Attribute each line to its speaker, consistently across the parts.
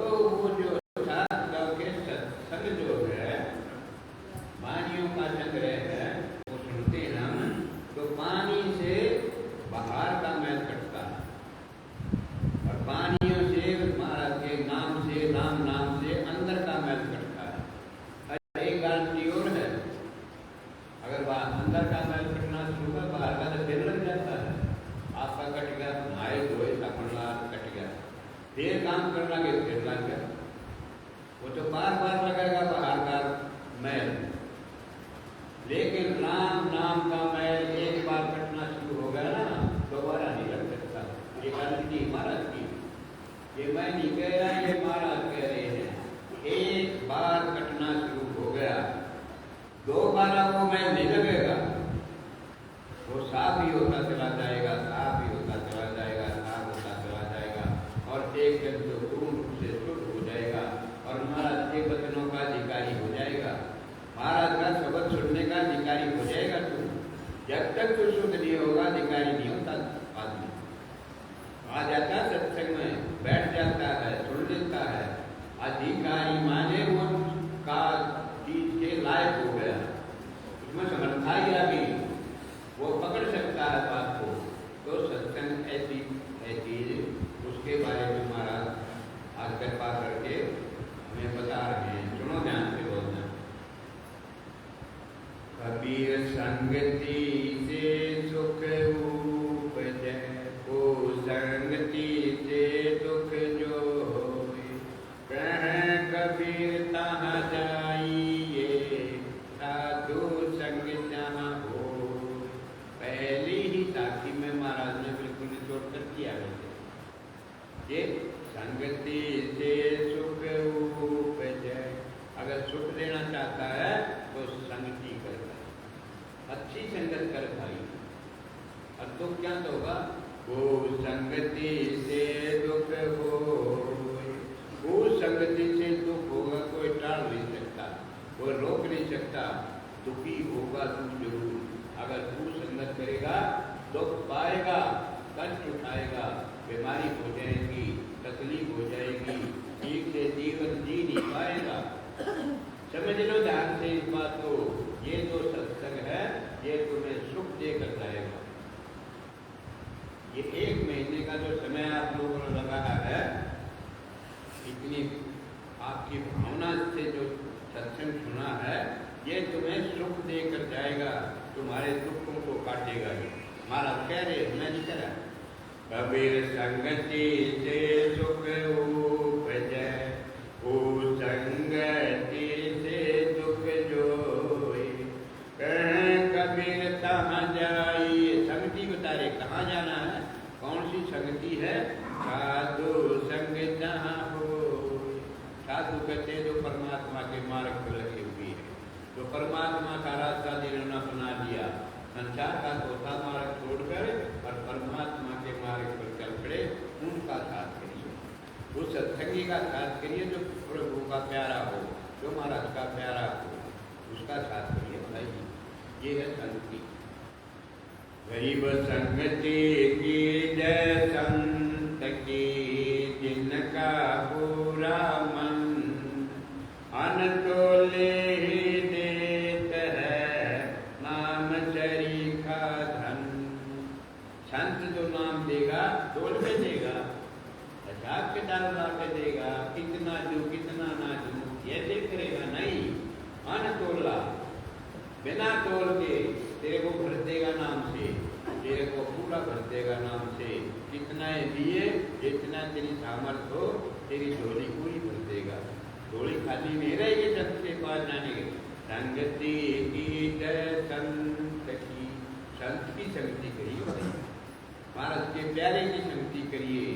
Speaker 1: वो जो सात गांव के सत्संग जो है, वाणियों का संग्रह है, वो सुनते हैं हम, तो पानी से बाहर का मैल कटता है और पानियों से महाराज के नाम से, राम नाम से अंदर का मैल कटता है। और एक गारंटी और है, अगर अंदर का मैल कटना शुरू हुआ, बाहर का तो फिर लग जाता है। आपका कट गया, नहाए धोए कपड़ा कट गया, फिर काम करना के फिर लग गया, वो तो बार बार लगेगा बाहर का मैल। लेकिन राम नाम का मैल एक बार कटना शुरू हो गया ना, दोबारा नहीं लग सकता। ये गारंटी महाराज की, ये मैं नहीं कह रहा, ये महाराज कह रहे हैं। एक बार कटना शुरू हो गया, दोबारा वो मैल नहीं लगेगा, वो साफ ही होता चला जाएगा, साफ ही होता चला जाएगा, साफ होता चला जाएगा, और एक दिन तो पूर्ण रूप से शुद्ध हो जाएगा और महाराज के वचनों का अधिकारी हो जाएगा, महाराज का शब्द सुनने का अधिकारी हो जाएगा। तू जब तक तू शुद्ध नहीं होगा, अधिकारी नहीं होता। आदमी आ जाता है सत्संग में, बैठ जाता है, सुन लेता है, अधिकारी माने वो का चीज के लायक हो गया, उसमें समर्था ही आ गई, वो पकड़ सकता है बात को। तो सत्संग ऐसी है चीज, उसके बारे में महाराज आज कृपा करके हमें बता रहे हैं। सुनो ध्यान से बोलना। कबीर संगति से सुख उपजै, को संगति से दुख जो कह कबीर तहाँ जाइए, साधु संग जहाँ हो। पहली ही साथी में महाराज ने बिल्कुल निचोड़ कर किया है ये संगति से सुख उपजै। अगर सुख देना चाहता है तो संगति कर, अच्छी संगत कर भाई, और दुख क्या तो होगा, वो संगति से दुख हो। वो संगति से दुख होगा, कोई टाल नहीं सकता, कोई रोक नहीं सकता, दुखी होगा तू जरूर। अगर तू संगत करेगा, दुख पाएगा, कष्ट उठाएगा, बीमारी हो जाएगी, तकलीफ हो जाएगी, ठीक से जीवन जी नहीं पाएगा। समझ लो ध्यान से इस बात को, ये जो सत्संग है ये तुम्हें सुख देकर जाएगा। ये 1 महीने का जो समय आप लोगों ने लगाया है, इतनी आपकी भावना से जो सत्संग सुना है, ये तुम्हें सुख देकर जाएगा, तुम्हारे दुखों को काटेगा। ये महाराज कह रहे, मैं नहीं कह रहा। कबीर संगति से सुख उपजै, ओ संगति से दुख जोई। कह कबीर तहाँ जाइए, संगति बता रहे कहाँ जाना है, कौन सी संगति है, साधु संग जहाँ हो। साधु कहते हैं जो परमात्मा के मार्ग पर लगे हुए है, जो परमात्मा का रास्ता जिन्होंने अपना लिया, संसार का चौथा मार्ग छोड़कर और परमात्मा के मार्ग पर चल पड़े, उनका साथ करिए। उस सत्संगी का साथ करिए जो प्रभु का प्यारा हो, जो महाराज का प्यारा हो, उसका साथ करिए भाई। ये है संगति। गरीब संगति की जय संत की, जिनका पूरा मन अनतोले ही देत है, नाम शरीका धन। संत जो नाम देगा तोल के देगा, हिसाब किताब ला के देगा, कितना दू कितना ना दू ऐसे करेगा नहीं, अनतोला बिना तोल के तेरे को भर देगा नाम से, तेरे को पूरा भर देगा नाम से। कितना दिए, जितना तेरी सामर्थ हो, तेरी झोली पूरी भर देगा, झोली खाली नहीं रहेगी संत के पास जाने के। संगति की जय संत की, संत की संगति करिए, महाराज के प्यारे की संगति करिए।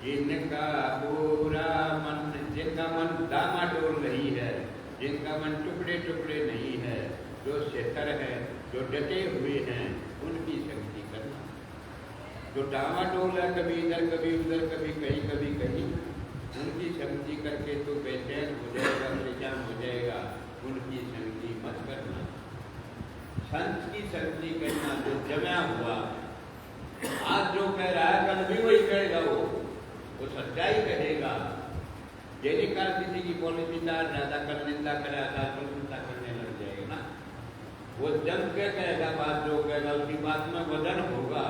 Speaker 1: जिनका पूरा मन, जिनका मन डामाडोल नहीं है, जिनका मन टुकड़े टुकड़े नहीं है, जो शेखर है, जो डटे हुए हैं, उनकी संगति करना। जो डामाडोल है, कभी इधर कभी उधर, कभी कहीं, उनकी संगति करके तो बेचैन हो जाएगा, परेशान हो जाएगा, उनकी संगति मत करना। संत की संगति करना जो जमा हुआ, आज जो कह रहा है कल भी वही कहेगा, वो सच्चाई कहेगा। जैसे काल किसी की पॉलिसी ज्यादा कर निंदा करे आधार प्रशंसा करने लग जाएगा ना, वो जम के कहेगा बात, जो कहेगा उसकी बात में वजन होगा।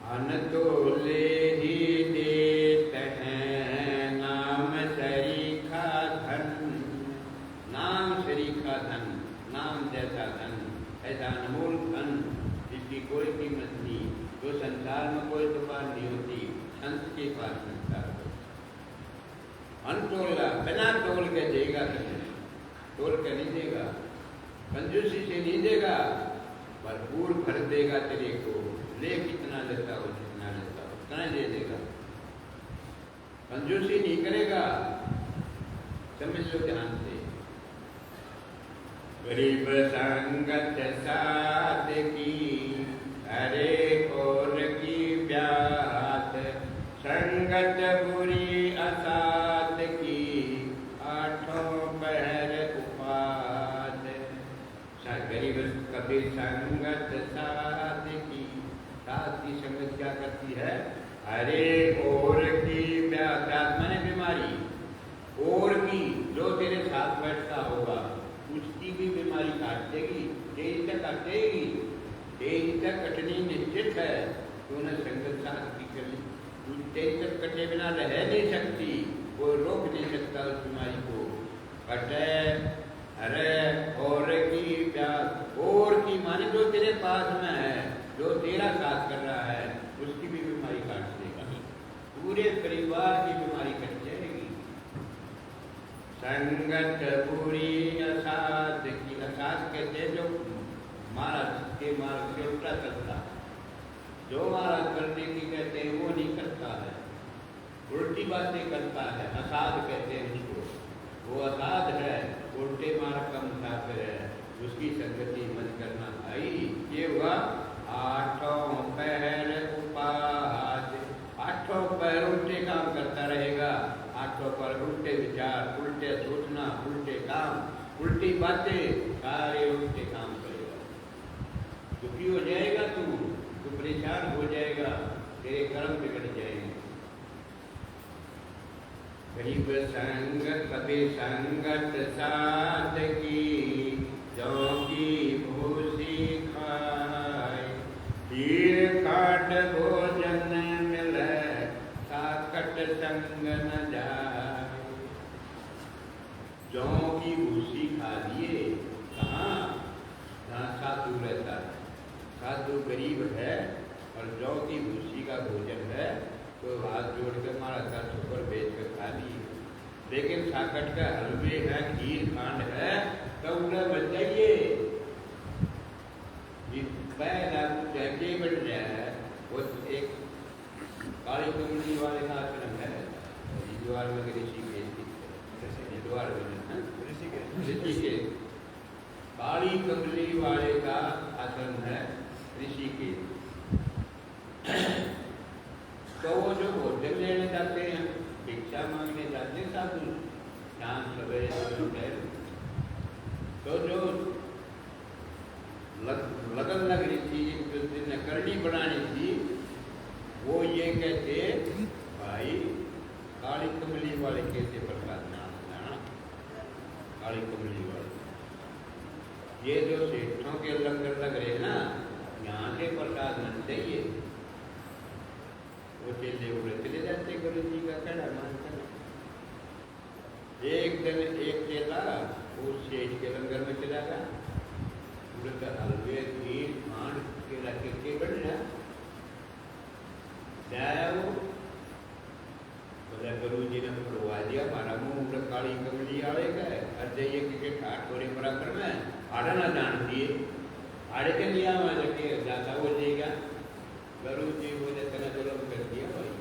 Speaker 1: अनतोले ही देते हैं नाम शरीखा धन, नाम शरीखा धन, नाम जैसा धन, ऐसा अनमोल धन जिसकी कोई कीमत नहीं, जो संसार में कोई दुकान नहीं होती, अंत के पास मिलता है। अनतोला बिना तोल के देगा, तोल के नहीं देगा, कंजूसी से नहीं देगा, भरपूर भर देगा तेरे को। ले कितना लेता हो, जितना लेता हो उतना दे देगा, कंजूसी नहीं करेगा। समझ लो ध्यान से। गरीब संगत साथ की अरे और की ब्यात, संगत बुरी असात की आठों पहर उपात। गरीब कभी संगत साथ की, साथ की संगत क्या करती है? अरे और की ब्यात, मैंने बीमारी, और की जो तेरे साथ बैठता होगा उसकी भी बीमारी काट देगी, तेज तक कटेगी, तेज तक कटनी निश्चित है। तूने संगत साथ की कर ली, तू तेज तक कटे बिना रह नहीं सकती, वो रोक नहीं सकता उस बीमारी को। कटे अरे और की प्यास, और की माने जो तेरे पास में है, जो तेरा साथ कर रहा है, उसकी भी बीमारी काट देगा, पूरे परिवार की बीमारी कट जाएगी। संगत पूरी असाध की, असाध कहते जो महाराज के मार्ग से उल्टा चलता, जो महाराज करने की कहते हैं वो नहीं करता है, उल्टी बातें करता है, असाध कहते हैं उसको। वो असाध है, उल्टे मार्ग का मुसाफिर है, उसकी संगति मत करना भाई। ये हुआ आठों पहर उपास, आठों पैर उल्टे काम करता रहेगा, आठों पर उल्टे विचार, उल्टे सोचना, उल्टे काम, उल्टी बातें, सारे उल्टे काम करेगा। दुखी हो जाएगा तू परेशान हो जाएगा, तेरे कर्म बिगड़ जाएंगे। गरीब संगत कभी संगत साथ की, जो की भूसी खाए, तीर काट भोजन मिले, साकट संग न जाए। जौ की भूसी खा लिए, कहाँ? जहाँ साधु रहता है, साधु गरीब है और जौ की भूसी का भोजन है, तो हाथ जोड़ कर मारा था, शुक्र बेच कर खा लिए। लेकिन साकट का हलवे है, खीर खांड है, तो उन्हें बच जाइए, के बढ़ रहा है। वो एक काली कमली वाले का आश्रम है हरिद्वार में, ऋषिकेश, काली कमली वाले का आश्रम है ऋषिकेश। तो वो जो भोजन लेने जाते हैं, भिक्षा मांगने जाते हैं साधु, शाम सवेरे, तो जो लगन लग रही थी, जिसने करनी बनानी थी, वो ये कहते भाई काली कमली वाले कैसे प्रसाद ना, काली कमली वाले, ये जो सेठों के लंगर लग रहे ना, यहाँ से प्रसाद न चाहिए। वो चेले उड़े चले जाते गुरु जी का कहना मानकर। एक दिन एक चेला उस सेठ के लंगर में चला गया, उड़का हलवे खीर खांड के रखे के बढ़ जाया वो, बोला गुरु जी ने पढ़वा दिया, हमारा मुंह उड़ काली कमली आड़े का है, अर्धे ये के ठाट थोड़े बराबर में आड़ा ना जान दिए, आड़े के लिया वहां जाके जाता हो जाएगा। गुरु जी बोले तेरा जुलम कर दिया भाई,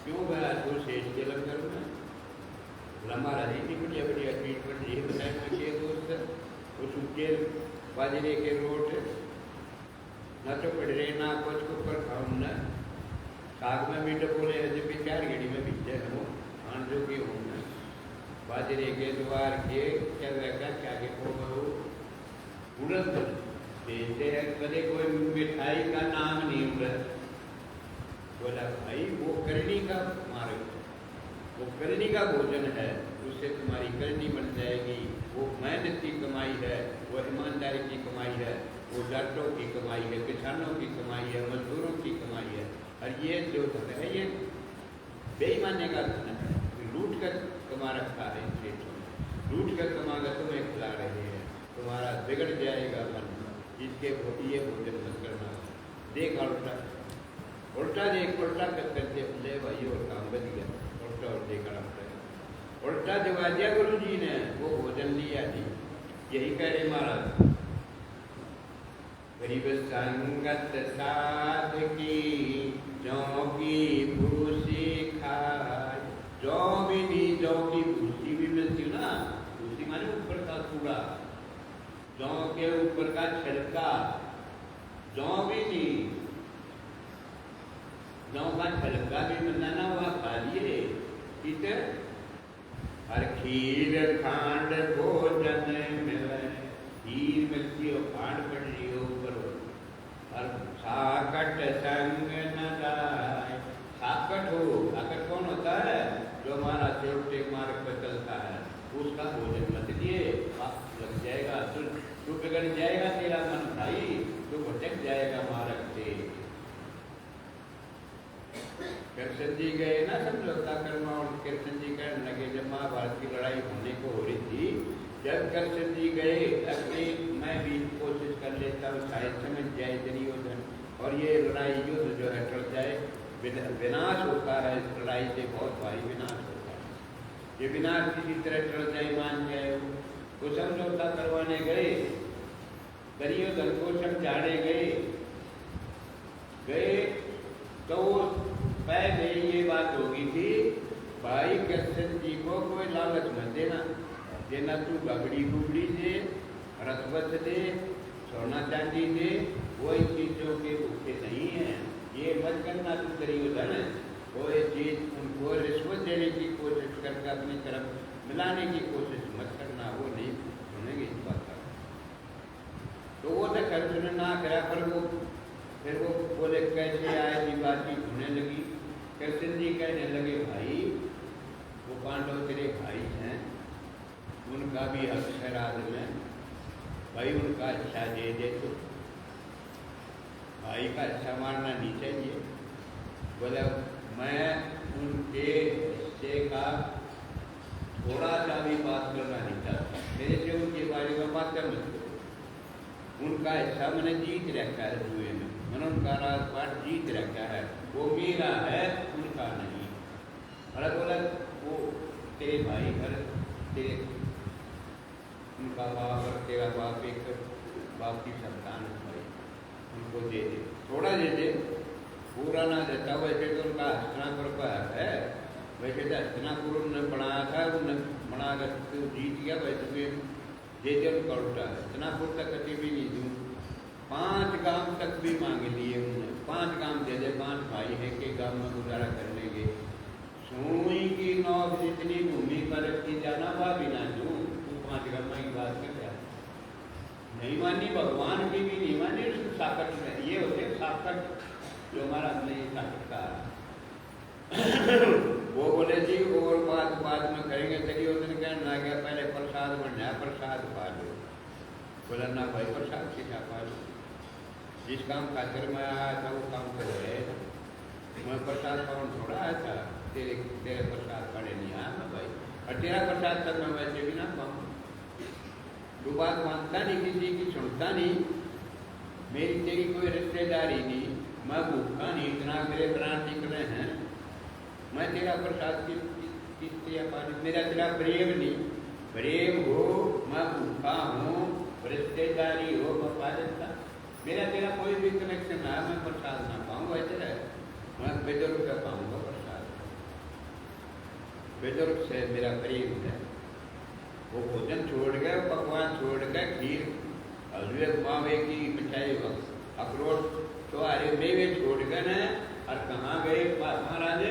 Speaker 1: क्यों गया तो शेष के लंगर में? हमारा नहीं बढ़िया बढ़िया ट्रीटमेंट ये बताए के दोस्त, उस उनके बाजरे के रोट न तो पड़ रहे ना कुछ को पर खाऊं न, साग में भी डबोले है जब भी 4 घड़ी में बीते हो खान जो के हूँ न, बाजरे के द्वार के चल रखा क्या के को उड़द देते हैं, कदे कोई मिठाई का नाम नहीं उड़द, बोला भाई वो करनी का मार्ग है, वो करनी का भोजन है, उससे तुम्हारी करनी बन जाएगी। वो मेहनत की कमाई है, वो ईमानदारी की कमाई है, वो डॉक्टरों की कमाई है, किसानों की कमाई है, मजदूरों की कमाई है। और ये जो धन है ये बेईमानी का धन है, लूट कर कमा रखा है इन देशों में, लूट कर कमा कर तुम्हें खिला रहे हैं, तुम्हारा बिगड़ जाएगा मन। इसके ये भोजन मत करना। देख उल्टा उल्टा देख, उल्टा करते ले भाई और काम बच गया। उल्टा और देखना पड़ेगा। उल्टा जवा दिया गुरु जी ने, वो भोजन लिया जी। यही कह रहे महाराज, गरीब संगत साध की जौ की भूसी खाए। जौ भी नहीं, जौ की भूसी भी मिलती ना, भूसी माने ऊपर का कूड़ा, जौ के ऊपर का छिलका, जौ भी नहीं, जौ का छिलका भी मिलना ना, वह खा लिए। इधर हर खीर खांड भोजन मिले, खीर मिलती हो, खांड पड़ रही हो ऊपर, और साकट संग न जाए। साकट हो, साकट कौन होता है? जो हमारा चौटे मार्ग पर चलता है, उसका भोजन मत दिए, लग जाएगा, तू बिगड़ जाएगा, तेरा मन भाई, तू भटक जाएगा मार्ग से। कृष्ण जी गए ना समझौता करना, और कृष्ण जी कहने लगे, जब महाभारत की लड़ाई होने को हो रही थी, जब कृष्ण जी गए, अपनी मैं भी कोशिश कर लेता हूँ शायद समझ जाए दुर्योधन, और ये लड़ाई युद्ध जो है टल जाए, विनाश होता है इस लड़ाई से, बहुत भारी विनाश होता है। ये विनाश किसी तरह टल जाए, मान जाए, वो समझौता करवाने गए, दुर्योधन को समझाने गए तो पहले ये बात होगी थी, भाई कृष्ण जी को कोई लालच मत देना, देना तू बगड़ी गुगड़ी दे, रसवत दे, सोना चांदी दे, वो इन चीजों के भूखे नहीं है। ये मत करना तू दुर्योधन, वो ये चीज उनको रिश्वत देने की कोशिश करके अपनी तरफ मिलाने की कोशिश मत करना, वो नहीं सुनेंगे इस बात का। तो वो तो कृष्ण ना करा, पर वो फिर वो बोले कैसे आए की बात की होने लगी। कृष्ण जी कहने लगे, भाई वो पांडव तेरे भाई हैं, उनका भी हक है राज में, भाई उनका अच्छा दे दे, तो भाई का अच्छा मारना नहीं चाहिए। बोले मैं उनके हिस्से का थोड़ा सा भी बात करना नहीं चाहता, मेरे से उनके बारे में बात कर मत करो। उनका हिस्सा मैंने जीत रखा है, जुए में मैंने उनका राजपाट जीत रखा है, वो मेरा है, उनका नहीं। अलग अलग वो तेरे भाई घर, तेरे उनका बाप और तेरा बाप एक बाप की संतान भाई, उनको दे दे, थोड़ा दे दे, पूरा ना देता। वैसे तो उनका हस्तिनापुर का है, वैसे तो हस्तिनापुर उन्होंने बनाया था, उन्होंने बनाकर तो जीत गया, वैसे भी दे दे उनका उल्टा। हस्तिनापुर तक कभी भी नहीं दूँ, 5 गांव तक भी मांग लिए उन्होंने, 5 गांव दे दे, 5 भाई है के गांव में गुजारा कर लेंगे। सुई की नौक जितनी भूमि पर रखी जाना वह भी ना दूँ, तू 5 गांव की बात कर जा। नहीं मानी, भगवान की भी नहीं मानी, उसमें साकट में ये होते साकट जो हमारा नहीं साकट का वो बोले जी और बात में करेंगे। दुर्योधन कहने ना गया, पहले प्रसाद बनना, प्रसाद पा लो। बोला ना भाई प्रसाद से क्या पा लो, जिस काम खातिर मैं आया था वो काम कर रहे, मैं प्रसाद पावन थोड़ा आया था, तेरे प्रसाद पड़े नहीं आया ना भाई, और तेरा प्रसाद तक मैं वैसे भी ना पाऊँ। तू बात मानता नहीं, किसी की सुनता नहीं, मेरी तेरी कोई रिश्तेदारी नहीं, मैं भूखा नहीं, इतना मेरे प्राण निकले हैं, मैं तेरा प्रसाद किस पानी, मेरा तेरा प्रेम नहीं, प्रेम हो, मैं भूखा हूँ, रिश्तेदारी हो, बता देता, मेरा तेरा कोई भी कनेक्शन ना, मैं प्रसाद ना पाऊँ, ऐसे रहे, मैं बेदरुख का पाऊँगा प्रसाद, बेदरुख से मेरा प्रेम है। वो भोजन छोड़ गए, पकवान छोड़ गए, खीर हलवे मावे की मिठाई अखरोट तो अरे मेवे छोड़ गए न, और कहाँ गए महाराज,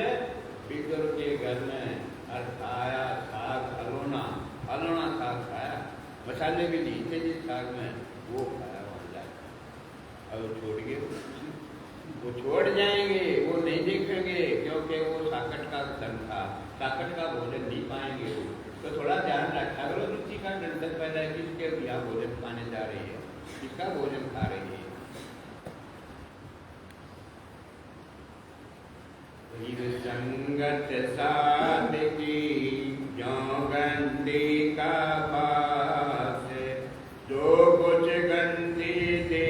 Speaker 1: बिदर के घर में, और खाया साग अलोना, अलोना साग खाया, मसाले भी नहीं थे जिस साग में, वो खाया वहाँ जाकर। अब छोड़ गए, वो छोड़ जाएंगे, वो नहीं देखेंगे के वो साकट का धन था, साकट का भोजन नहीं पाएंगे वो, तो थोड़ा ध्यान रखा करो। रुचि का डंडन पैदा है, किसके यहाँ भोजन पाने जा रही है, किसका भोजन खा रही है। संगत सादगी जो गंदी का पास, जो कुछ गंदी दे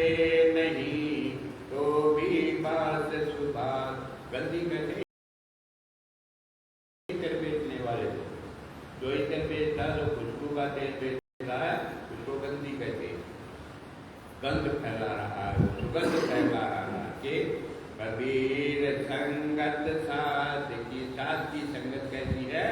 Speaker 1: नहीं तो भी पास सुभाष। गंदी कहते इतर बेचने वाले को, जो इतर बेचता जो खुशबू का तेल बेच रहा है उसको गंदी कहते, गंध फैला रहा है, सुगंध फैला रहा है। कि कबीर संगत साथ की, साथ की संगत कैसी है,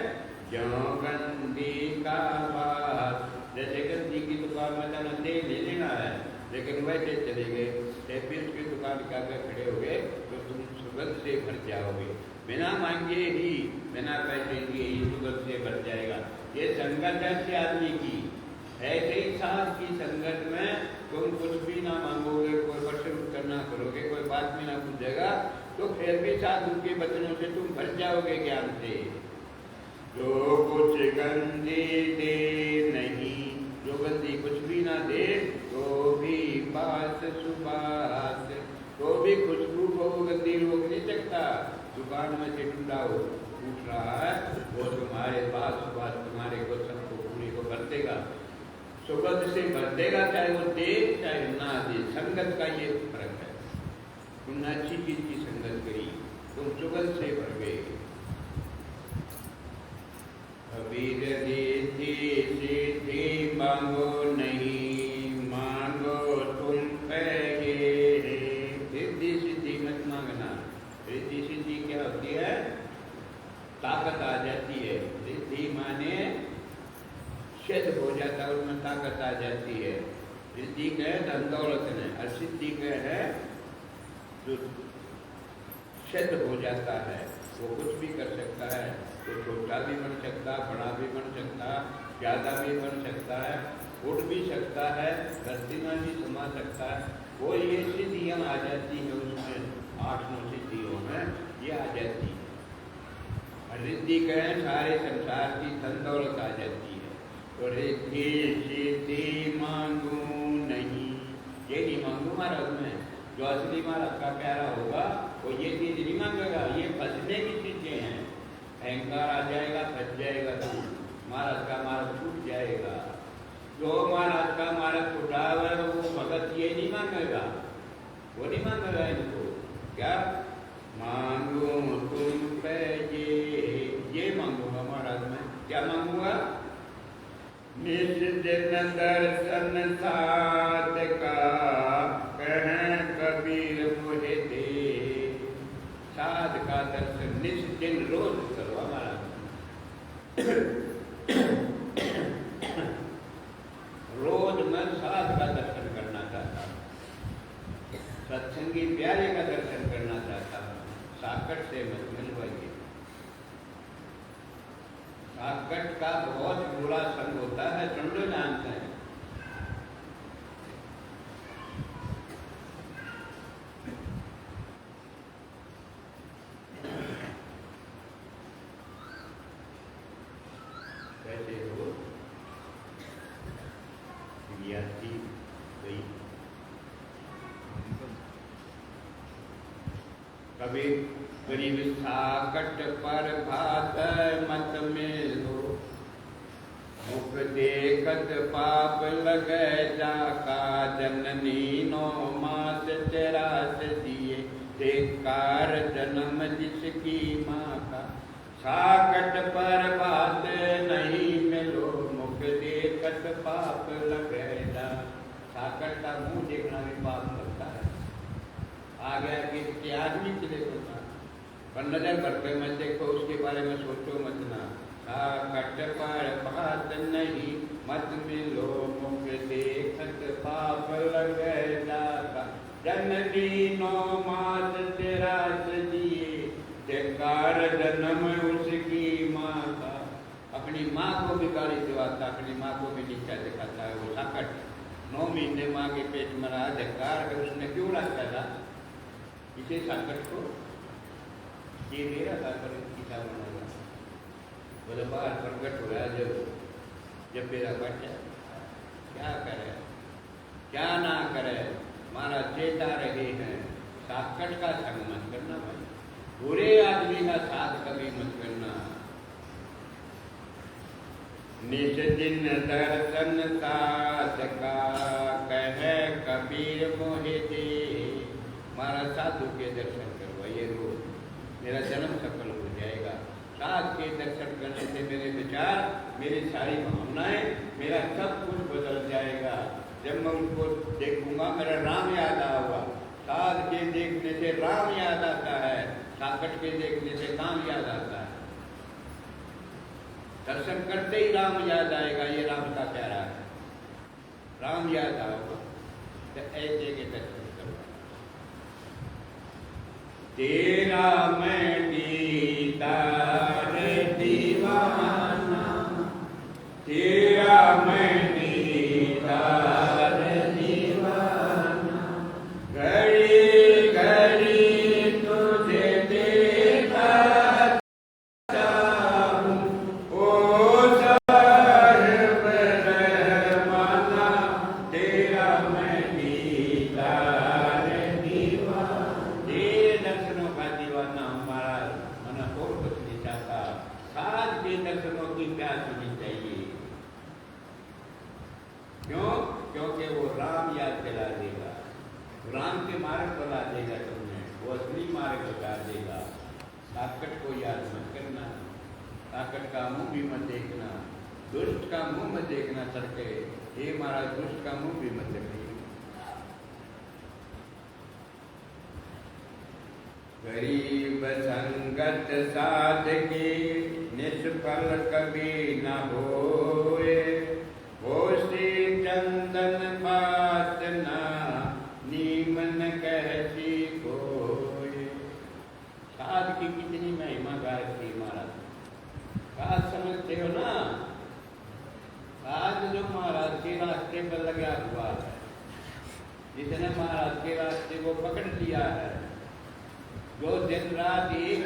Speaker 1: जो गंदी का बात। जैसे गंदी की दुकान में जाना तेल ले लेना है, लेकिन वैसे चले गए टेपिस की दुकान के आगे खड़े हो गए तो तुम सुगंध से भर जाओगे, बिना मांगे ही, बिना पैसे दिए ही सुगंध से भर जाएगा। ये संगत ऐसे आदमी की, ऐसे ही साथ की संगत में तुम कुछ भी ना मांगोगे, कोई प्रश्न उत्तर ना करोगे, कोई बात भी ना पूछेगा, तो फिर भी साधु के वचनों से तुम भर जाओगे ज्ञान से। जो कुछ गंदी दे नहीं, जो गंदी कुछ भी ना दे तो भी पास सुबास, तो भी खुशबू को गंदी रोक नहीं सकता। दुकान में से टूटा हो उठ रहा है, वो तुम्हारे पास सुबास तुम्हारे को सबको पूरी को भर देगा, सुगंध से भर देगा, चाहे वो दे चाहे ना दे। संगत का ये फर्क है। तुमने अच्छी चीज की संगत करी, तुम सुगंध से भर गए। कबीर रिद्धि सिद्धि मांगो नहीं, मांगो तुम पहले। रिद्धि सिद्धि मत मांगना। रिद्धि सिद्धि क्या होती है, ताकत आ जाती है। रिद्धि माने सिद्ध हो जाता है, उसमें ताकत आ जाती है। रिद्धि का है धन दौलत ने, और सिद्धि का है जो सिद्ध हो जाता है, वो कुछ भी कर सकता है, तो छोटा भी बन सकता, बड़ा भी बन सकता, ज्यादा भी बन सकता है, उठ भी सकता है, धरती में भी समा सकता है। वो ये सिद्धियाँ आ जाती है उसमें, 8-9 सिद्धियों में ये आ जाती है। रिद्धि का है सारे संसार की धन दौलत आ जाती है। तो रिद्धि सिद्धि मांगू नहीं, ये नहीं मांगू महाराज में। जो असली महाराज का प्यारा होगा वो ये चीज नहीं मांगेगा, ये फंसने की चीजें हैं। अहंकार आ जाएगा, फंस जाएगा, तो महाराज का मार्ग छूट जाएगा। जो महाराज का मार्ग छुटा है वो भगत ये नहीं मांगेगा, वो नहीं मांगेगा इनको। क्या मांगू तुम पे ये मांगूंगा महाराज में। क्या मांगूंगा, निज दिन दर्शन साथ का कहें कबीर मुझे दे। साध का दर्शन निज दिन रोज करो हमारा। रोज मैं साध का दर्शन करना चाहता हूँ, सत्संगी प्यारे का दर्शन करना चाहता हूँ। साकट से मत मिलवाइए। साकट का बहुत बुरा संग होता है, चंडो जानते हैं। कैसे हो विद्यार्थी गई कभी गरीब साकट पर भात मत में हो, मुख देखत पाप लगे जाका। जननी 9 मास 83 दिए, धिक्कार जन्म जिसकी माँ का। साकट पर बात नहीं मिलो, मुख देखत पाप लगे जा। साकट का मुंह देखना भी पाप लगता है। आ गया कि आदमी के देखो ना, पर नजर करके मत देखो, उसके बारे में सोचो मत ना। साकट पर बात नहीं मत मिलो, मुख देखत पाप लगे जाता। जननी 9 मास 83 दिए, धिक्कार जन्म उसकी माँ का। अपनी माँ को भी गाली दिवाता, अपनी माँ को भी नीचा दिखाता है वो साकट। 9 महीने माँ के पेट में रहा, धिक्कार कर उसने क्यों रखा था इसे साकट को। ये मेरा साकर किताब बनाएगा बोले बाहर प्रकट हो रहा जब मेरा बच्चा क्या करे क्या ना करे हमारा चेता रहे हैं साकट का संग मत करना भाई बुरे आदमी का साथ कभी मत करना निज दिन दर्शन साथ का कहे कबीर मोहे दे हमारा साधु के दर्शन करवाइए रोज मेरा जन्म सफल हो जाएगा साथ के दर्शन करने से मेरे विचार मेरी सारी भावनाएं मेरा सब कुछ बदल जाएगा जब मैं उनको देखूंगा मेरा राम याद आएगा साध के देखने से राम याद आता है साकट के देखने से काम याद आता है दर्शन करते ही राम याद आएगा ये राम का प्यारा है राम याद आओगे तो ऐसे के दर्शन करो तेरा मैं दीदार दीवाना तेरा मैं दीदार दीवाना घड़ी घड़ी तुझे देखा क्योंकि वो राम याद दिला देगा राम के मार्ग बता देगा तुम्हें वो असली मार्ग बता देगा ताकत को याद मत करना ताकत का मुंह भी मत देखना दुष्ट का मुंह मत देखना करके ये महाराज दुष्ट का मुंह भी मत देखिए गरीब संगत साधकी निष्फल कभी न होए होशी चंदन बात ना नीमन कहती कोई साध की कितनी महिमा गायत्री महाराज साध समझते हो ना साध जो महाराज के रास्ते पर लगा हुआ है जिसने महाराज के रास्ते को पकड़ लिया है जो दिन रात एक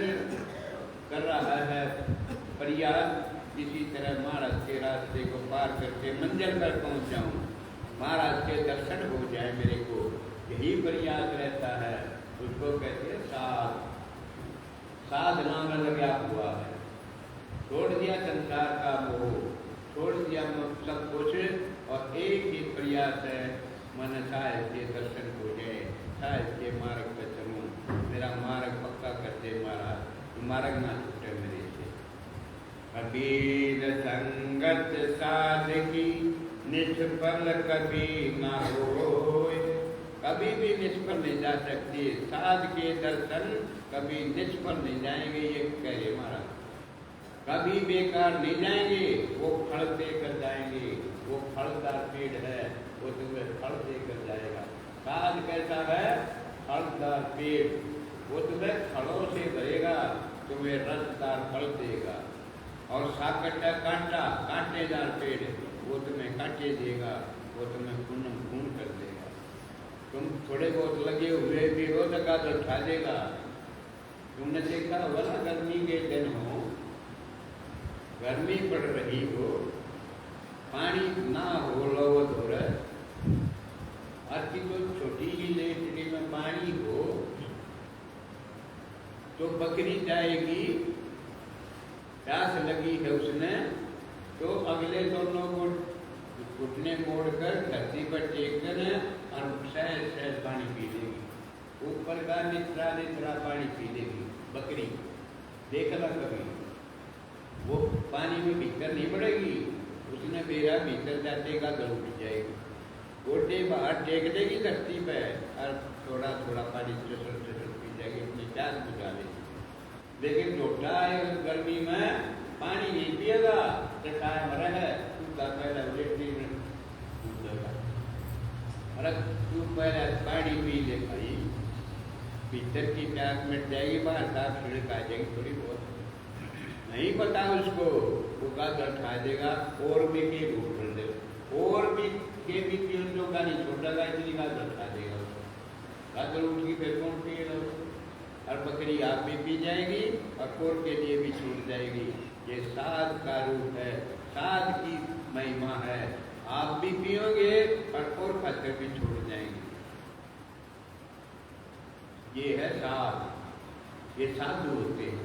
Speaker 1: कर रहा है प्रयास इसी तरह महाराज के रास्ते को पार करके मंजिल पर पहुंच जाऊं महाराज के दर्शन हो जाए मेरे को यही प्रयास रहता है उसको कहते हैं साध साधना में लगा हुआ है छोड़ दिया संसार का मोह छोड़ दिया सब कुछ और एक ही प्रयास है मन साहिब के दर्शन हो जाए साहिब के मार्ग पर चलूं मेरा मार्ग पक्का करते महाराज मार्ग ना छूटे मेरे से कबीर संगत साधकी निष्फल कभी ना होए कभी भी निष्फल नहीं जा सकती साध के दर्शन कभी निष्फल नहीं जाएंगे ये कह रहे महाराज कभी बेकार नहीं जाएंगे वो फल देकर जाएंगे वो फलदार पेड़ है वो तुम्हें फल देकर जाएगा साध कैसा है फलदार पेड़ वो तुम्हें फलों से भरेगा तुम्हें रसदार फल देगा और साकटा कांटा कांटेदार पेड़ वो तुम्हें काटे देगा वो तुम्हें खून कर देगा तुम थोड़े बहुत लगे हुए भी हो सका तो उठा देगा तुमने देखा होगा ना गर्मी के दिन हो गर्मी पड़ रही हो पानी ना हो लो हो रहा और की तो छोटी ही लेटरी में पानी हो तो बकरी जाएगी प्यास लगी है उसने तो अगले दोनों को घुटने मोड़कर धरती पर टेक कर और सहज सहज पानी पी लेगी ऊपर का निचरा निचरा पानी पी लेगी बकरी देखना कभी वो पानी में भीतर नहीं पड़ेगी उसने बेरा भीतर जाते का दल उठ जाएगी गोटे बाहर टेक देगी धरती पे और थोड़ा थोड़ा पानी चसल चसल पी जाएगी अपनी प्यास बुझा लेगी लेकिन लोटा है गर्मी में पानी नहीं पिएगा तो टाइम रहे पहले अरे तू पहले पानी पी ले भाई भीतर की प्यास मिट जाएगी बाहर साफ छिड़क आ जाएगी थोड़ी बहुत नहीं पता उसको वो गाजर खा देगा और भी के भूख कर देगा और भी के भी पीड़ों का नहीं छोटा इतनी गाजर खा देगा गाजर उठ की फिर कौन पिएगा और बकरी आप भी पी जाएगी और कोर के लिए भी छूट जाएगी। ये साध का रूप है, साध की महिमा है। आप भी पियोगे और कोर खाकर भी छोड़ जाएंगे। ये है साध, ये साधु होते हैं।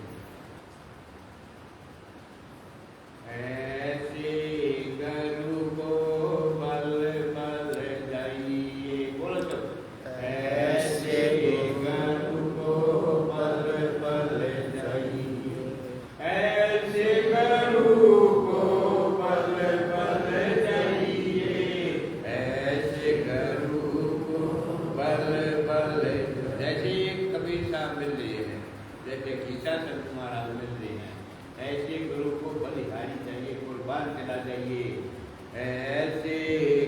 Speaker 1: ऐसे गुरु को बल बल जाइए, बोलो सब। ऐसे गुरु को बल बल जाइए, ऐसे गुरु को बल बल जाइए, ऐसे गुरु को बल बल। जैसे कबीर साहब मिल रहे हैं, जैसे गीता संत महाराज मिल रहे हैं, ऐसे गुरु को बलिहारी चाहिए, कुर्बान चला जाइए। ऐसे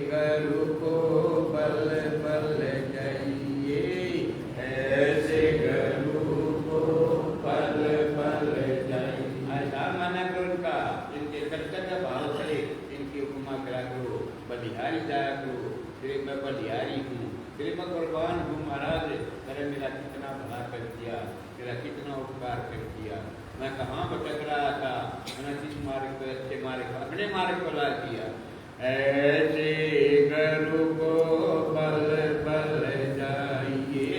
Speaker 1: गुरु को बल बल चाहिए, ऐसे गुरु को बल बल चाहिए। ऐसा माना करो उनका, इनके कर्तव्य भाव से इनकी उपमा करा करो, बलिहारी जाया करो। फिर मैं बलिहारी हूँ, फिर मैं कुर्बान हूँ महाराज, मैंने मेरा कितना भला कर दिया, मेरा कितना उपकार कर दिया। मैं कहाँ भटक रहा था, मैंने किस मार्ग को, अच्छे मार्ग को, अपने मार्ग को ला दिया। ऐसे गुरु को बल बल जाइए,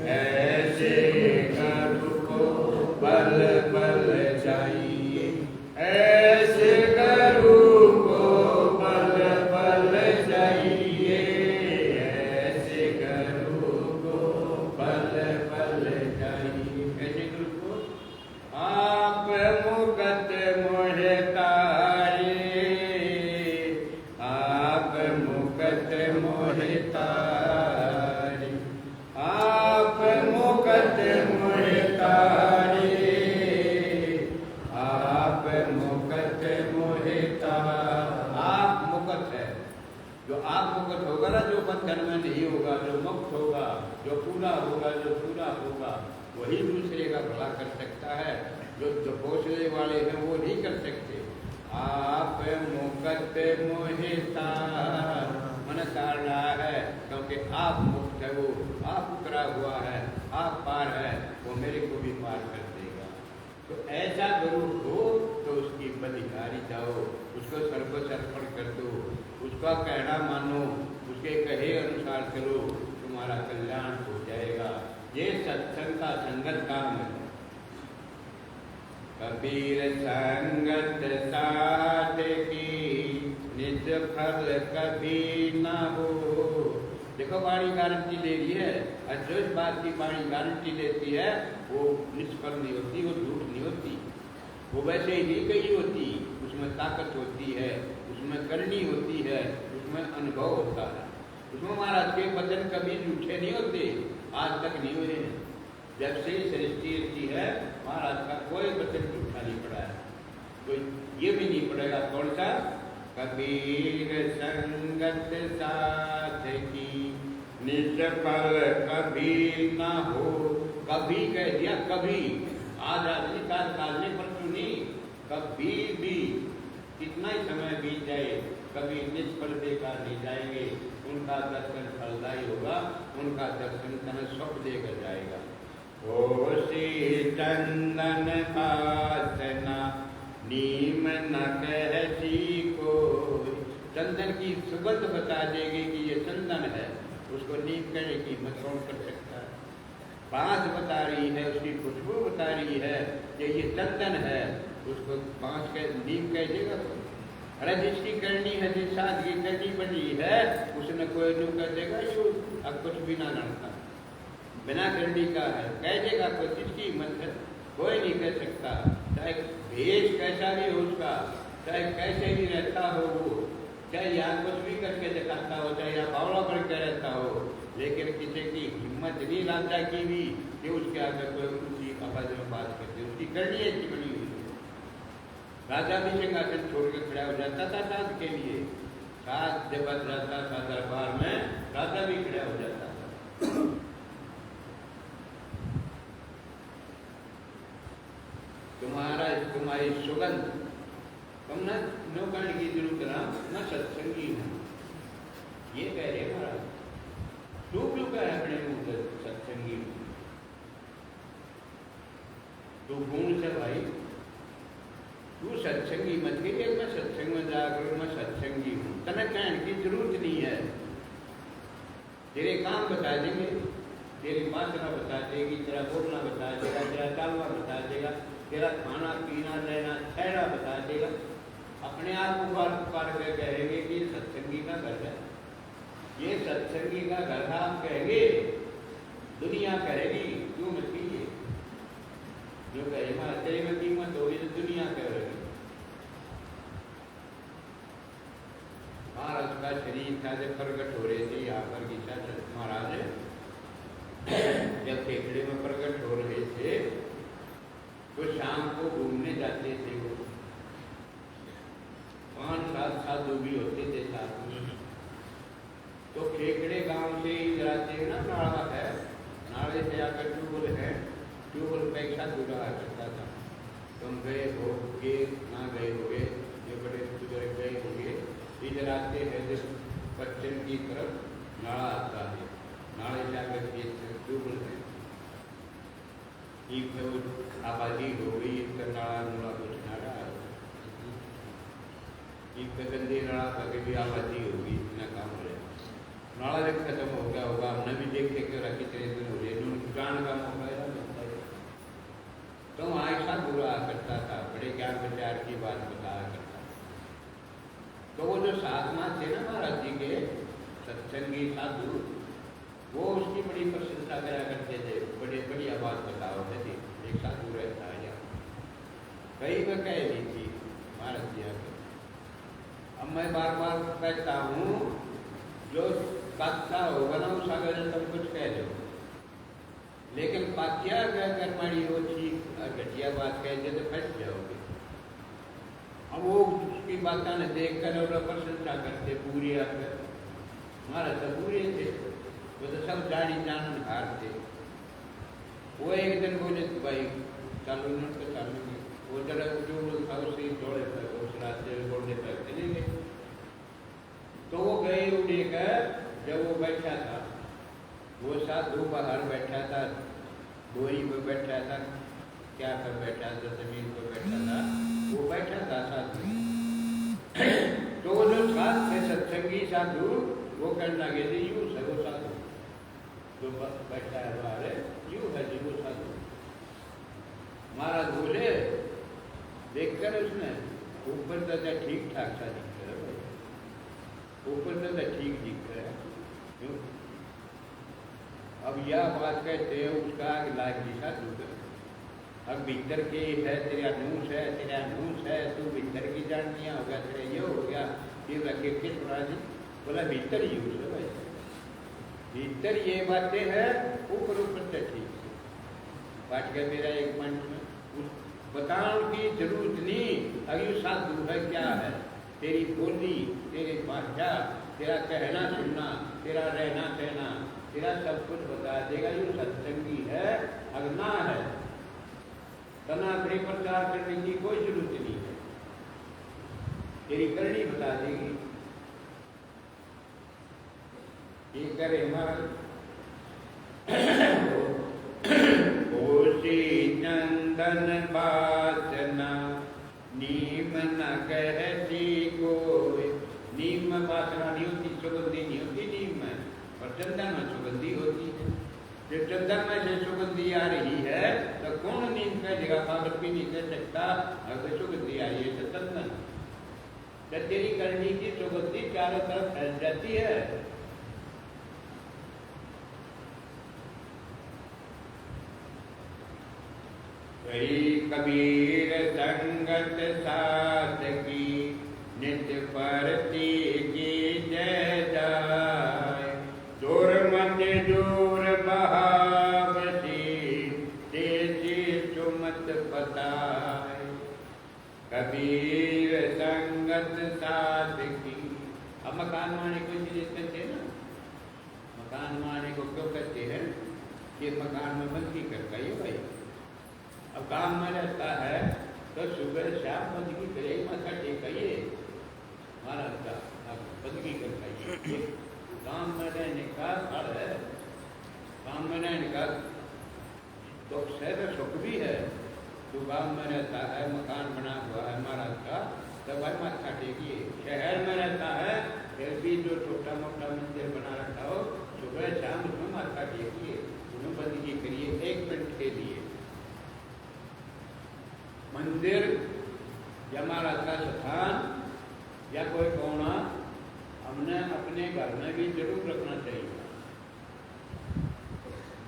Speaker 1: ऐसे गुरु को बल बल जाइए, ऐसे गुरु को बल बल जाइए, ऐसे गुरु को बल बल जाइए। ऐसे गुरु को आप मुकत मोहे तारे, आप मुकत मोहे तारे, आप मुकत मोहे तारे, आप मुकत मोहे तारे। आप मुकत है, जो आप मुकत होगा ना, जो बंधन में नहीं होगा, जो मुक्त होगा, जो पूरा होगा, जो पूरा होगा, वही दूसरे का भला कर सकता है। जो पोषने वाले हैं वो नहीं कर सकते। आप मुकत मोहिता, मन तार रहा है, क्योंकि आप मुक्त है, वो आप उतरा हुआ है, आप पार है, वो मेरे को भी पार कर देगा। तो ऐसा गुरु हो तो उसकी बलिहारी जाओ, उसको सर्वस्व अर्पण कर दो, उसका कहना मानो, उसके कहे अनुसार चलो, तुम्हारा कल्याण हो जाएगा। ये सत्संग का संगत काम है। कबीर संगत साथ की निज फल कभी न हो। देखो बाणी गारंटी ले रही है, और जो इस बात की बाणी गारंटी लेती है वो निष्फल नहीं होती, वो झूठ नहीं होती, वो वैसे ही गई होती। उसमें ताकत होती है, उसमें करनी होती है, उसमें अनुभव होता है। उसमें महाराज के वचन कभी झूठे नहीं होते, आज तक नहीं हुए हैं। जब से सृष्टि की है, महाराज का कोई वचन झूठा नहीं पड़ा है, तो ये भी नहीं पड़ेगा। कौन सा? कबीर संगत साथ की निज फल कभी ना हो। कभी कह दिया, कभी, आज आदमी काल में परसों नहीं, कभी भी कितना ही समय बीत जाए, कभी निष्फल बेकार नहीं जाएंगे। उनका दर्शन फलदायी होगा, उनका दर्शन तन सुख देकर जाएगा। ओ श्री चंदन आसना नीम न कहती को। चंदन की सुगंध बता देगी कि ये चंदन है, उसको नीम कहने की मत कौन कर सकता है। बांस बता रही है, उसकी खुशबू बता रही है कि ये चंदन है, उसको बांस कह नीम कह देगा तो। अरे जिसकी करनी है, जिस सादगी करनी बनी है, उसने कोई नु कर देगा, यू अब कुछ भी ना लड़ता, बिना करनी का है, कह देगा कोई, जिसकी हिम्मत है, कोई नहीं कह सकता। चाहे भेष कैसा भी हो उसका, चाहे कैसे भी रहता हो वो, चाहे यहाँ कुछ भी करके दिखाता हो, चाहे यहाँ बावड़ा बन के रहता हो, लेकिन किसी की हिम्मत नहीं राजा की भी कि उसके आगे कोई ऊंची आवाज में बात करते, उसकी करनी ऐसी बनी हुई। राजा भी सिंहासन छोड़ के खड़ा हो जाता था साध के लिए, साध जब बच जाता था दरबार में, राजा भी खड़ा हो जाता था। तुम्हारी सुगंध, तुम न नौकरी की जरूरत ना, न सत्संगी है, ये कह रहे महाराज। तू क्यों कह रहे अपने मुंह से सत्संगी? तो गुण से भाई तू सत्संगी मत के मैं सत्संग में जाकर मैं सत्संगी हूँ, तने कहने की जरूरत नहीं है। तेरे काम बता देंगे, तेरी वासना बता देगी, तेरा बोलना बता देगा, तेरा चालना बता देगा, तेरा खाना पीना रहना ठहरा बता देगा। अपने आप पुकार पुकार के कहेंगे कि सत्संगी का घर है, ये सत्संगी का घर है। आप कहेंगे, दुनिया कहेगी क्यों मत कीजिए, जो कहे तेरे में कीमत होगी तो दुनिया कहेगी। महाराज का शरीर था जब प्रकट हो रहे थे यहाँ पर गीता महाराज जब केकड़े में प्रकट हो रहे थे तो शाम को घूमने जाते थे। वो 5-7 साधु भी होते थे साथ में। तो केकड़े गांव से इधर आते ना, नाला है, नाले से आकर ट्यूबवेल है, ट्यूबवेल पे एक साधु रहा करता था। तुम गए होगे ना गए होगे, जो बड़े बुजुर्ग गए होंगे, इधर आते हैं जब पश्चिम की तरफ नाला आता है, नाले से आकर ट्यूबवेल है, आबादी हो गई, इसका नाला नूला कुछ नाला एक गंदे नाला आगे भी आबादी होगी, इतना काम हो रहा है। नाला जब खत्म हो गया होगा, हमने भी देखे कि कितने दिन हो रहे नुकसान का मौका मिलता है। तो वहाँ ऐसा बुरा करता था, बड़े ज्ञान विचार की बात बताया करता। तो वो जो साधना थे ना महाराज जी के सत्संगी साधु, वो उसकी बड़ी प्रशंसा करा करते थे, बड़े बढ़िया बात बताओ थे। एक साधु रहता है यहाँ, कई में कह दी थी महाराज जी आके। अब मैं बार बार कहता हूँ, जो कथा होगा ना उस आगे तुम कुछ कह दो, लेकिन पाकिया कहकर मारी वो ठीक घटिया बात कह दे तो फंस जाओगे। अब वो उसकी बातें ने देख कर और प्रशंसा करते पूरी आकर, महाराज तो पूरे थे, वो तो सब दाढ़ी जान हारते। वो एक दिन बोले भाई चालू मिनट तो चालू नहीं, वो जरा जो था उसी दौड़े पर उस रास्ते दौड़ने पर चले गए। तो वो गए उड़े कर, जब वो बैठा था, वो साधु बाहर बैठा था, बोरी पर बैठा था, क्या पर बैठा था, जमीन पर बैठा था, वो बैठा था साधु। तो वो जो साथ थे सत्संगी साधु, वो कहने लगे थे यूँ सरो साधु जो बैठा है बाहर, यूँ है जी वो साधु। महाराज बोले देखकर उसने ऊपर दादा ठीक ठाक सा दिख रहा है, ऊपर दादा ठीक दिख रहा है, क्यों? अब यह बात कहते हैं उसका लाग दिशा दूसरा। अब भीतर के है, तेरा नूस है, तेरा नूस है, तू भीतर की जान दिया होगा, तेरा ये हो गया, ये रखे किस राजी बोला भीतर ही यूज है भाई, भीतर ये बातें हैं, ऊपर ऊपर से ठीक है। बात गया मेरा एक मंच में, बताने की जरूरत नहीं, अभी साधु है क्या है, तेरी बोली, तेरी भाषा, तेरा कहना सुनना, तेरा रहना सहना, तेरा सब कुछ बता देगा। ये सत्संगी है, अगना है, तना अपने प्रचार करने की कोई जरूरत नहीं है, तेरी करनी बता देगी। ये करे हमारा चंदन वासना नीम न कहती कोई, नीम में वासना नहीं होती, सुगंधी नहीं होती नीम में, और चंदन में सुगंधी होती है। जो चंदन में से सुगंधी आ रही है तो कौन नीम कहेगा, पागल भी नहीं कह सकता अगर सुगंधी आ रही है तो चंदन। जब तेरी करनी की सुगंधी चारों तरफ फैल जाती है, कबीर संगत साथ की नित परती की जय जाय, जोर मत जोर बहावसी तेजी सुमत बताए। कबीर संगत साथ की। अब मकान माने को चीज कहते हैं ना, मकान माने को क्यों कहते हैं कि मकान में बंदी करता है भाई। अब काम में रहता है तो सुबह शाम बंदगी करे, माथा टेकाइए, महाराज का बंदगी करवाइए। काम में रहने का फल है, काम में रहने का दुख है तो सुख भी है, गांव में रहता है, मकान बना हुआ है महाराज का, तो भाई माथा टेकिए। शहर में रहता है, फिर भी जो छोटा मोटा मंदिर बना रखा हो, सुबह शाम उसमें माथा टेकिए, उसमें बंदगी करिए 1 मिनट के लिए। मंदिर या महाराज का स्थान या कोई कोना हमने अपने घर में भी जरूर रखना चाहिए।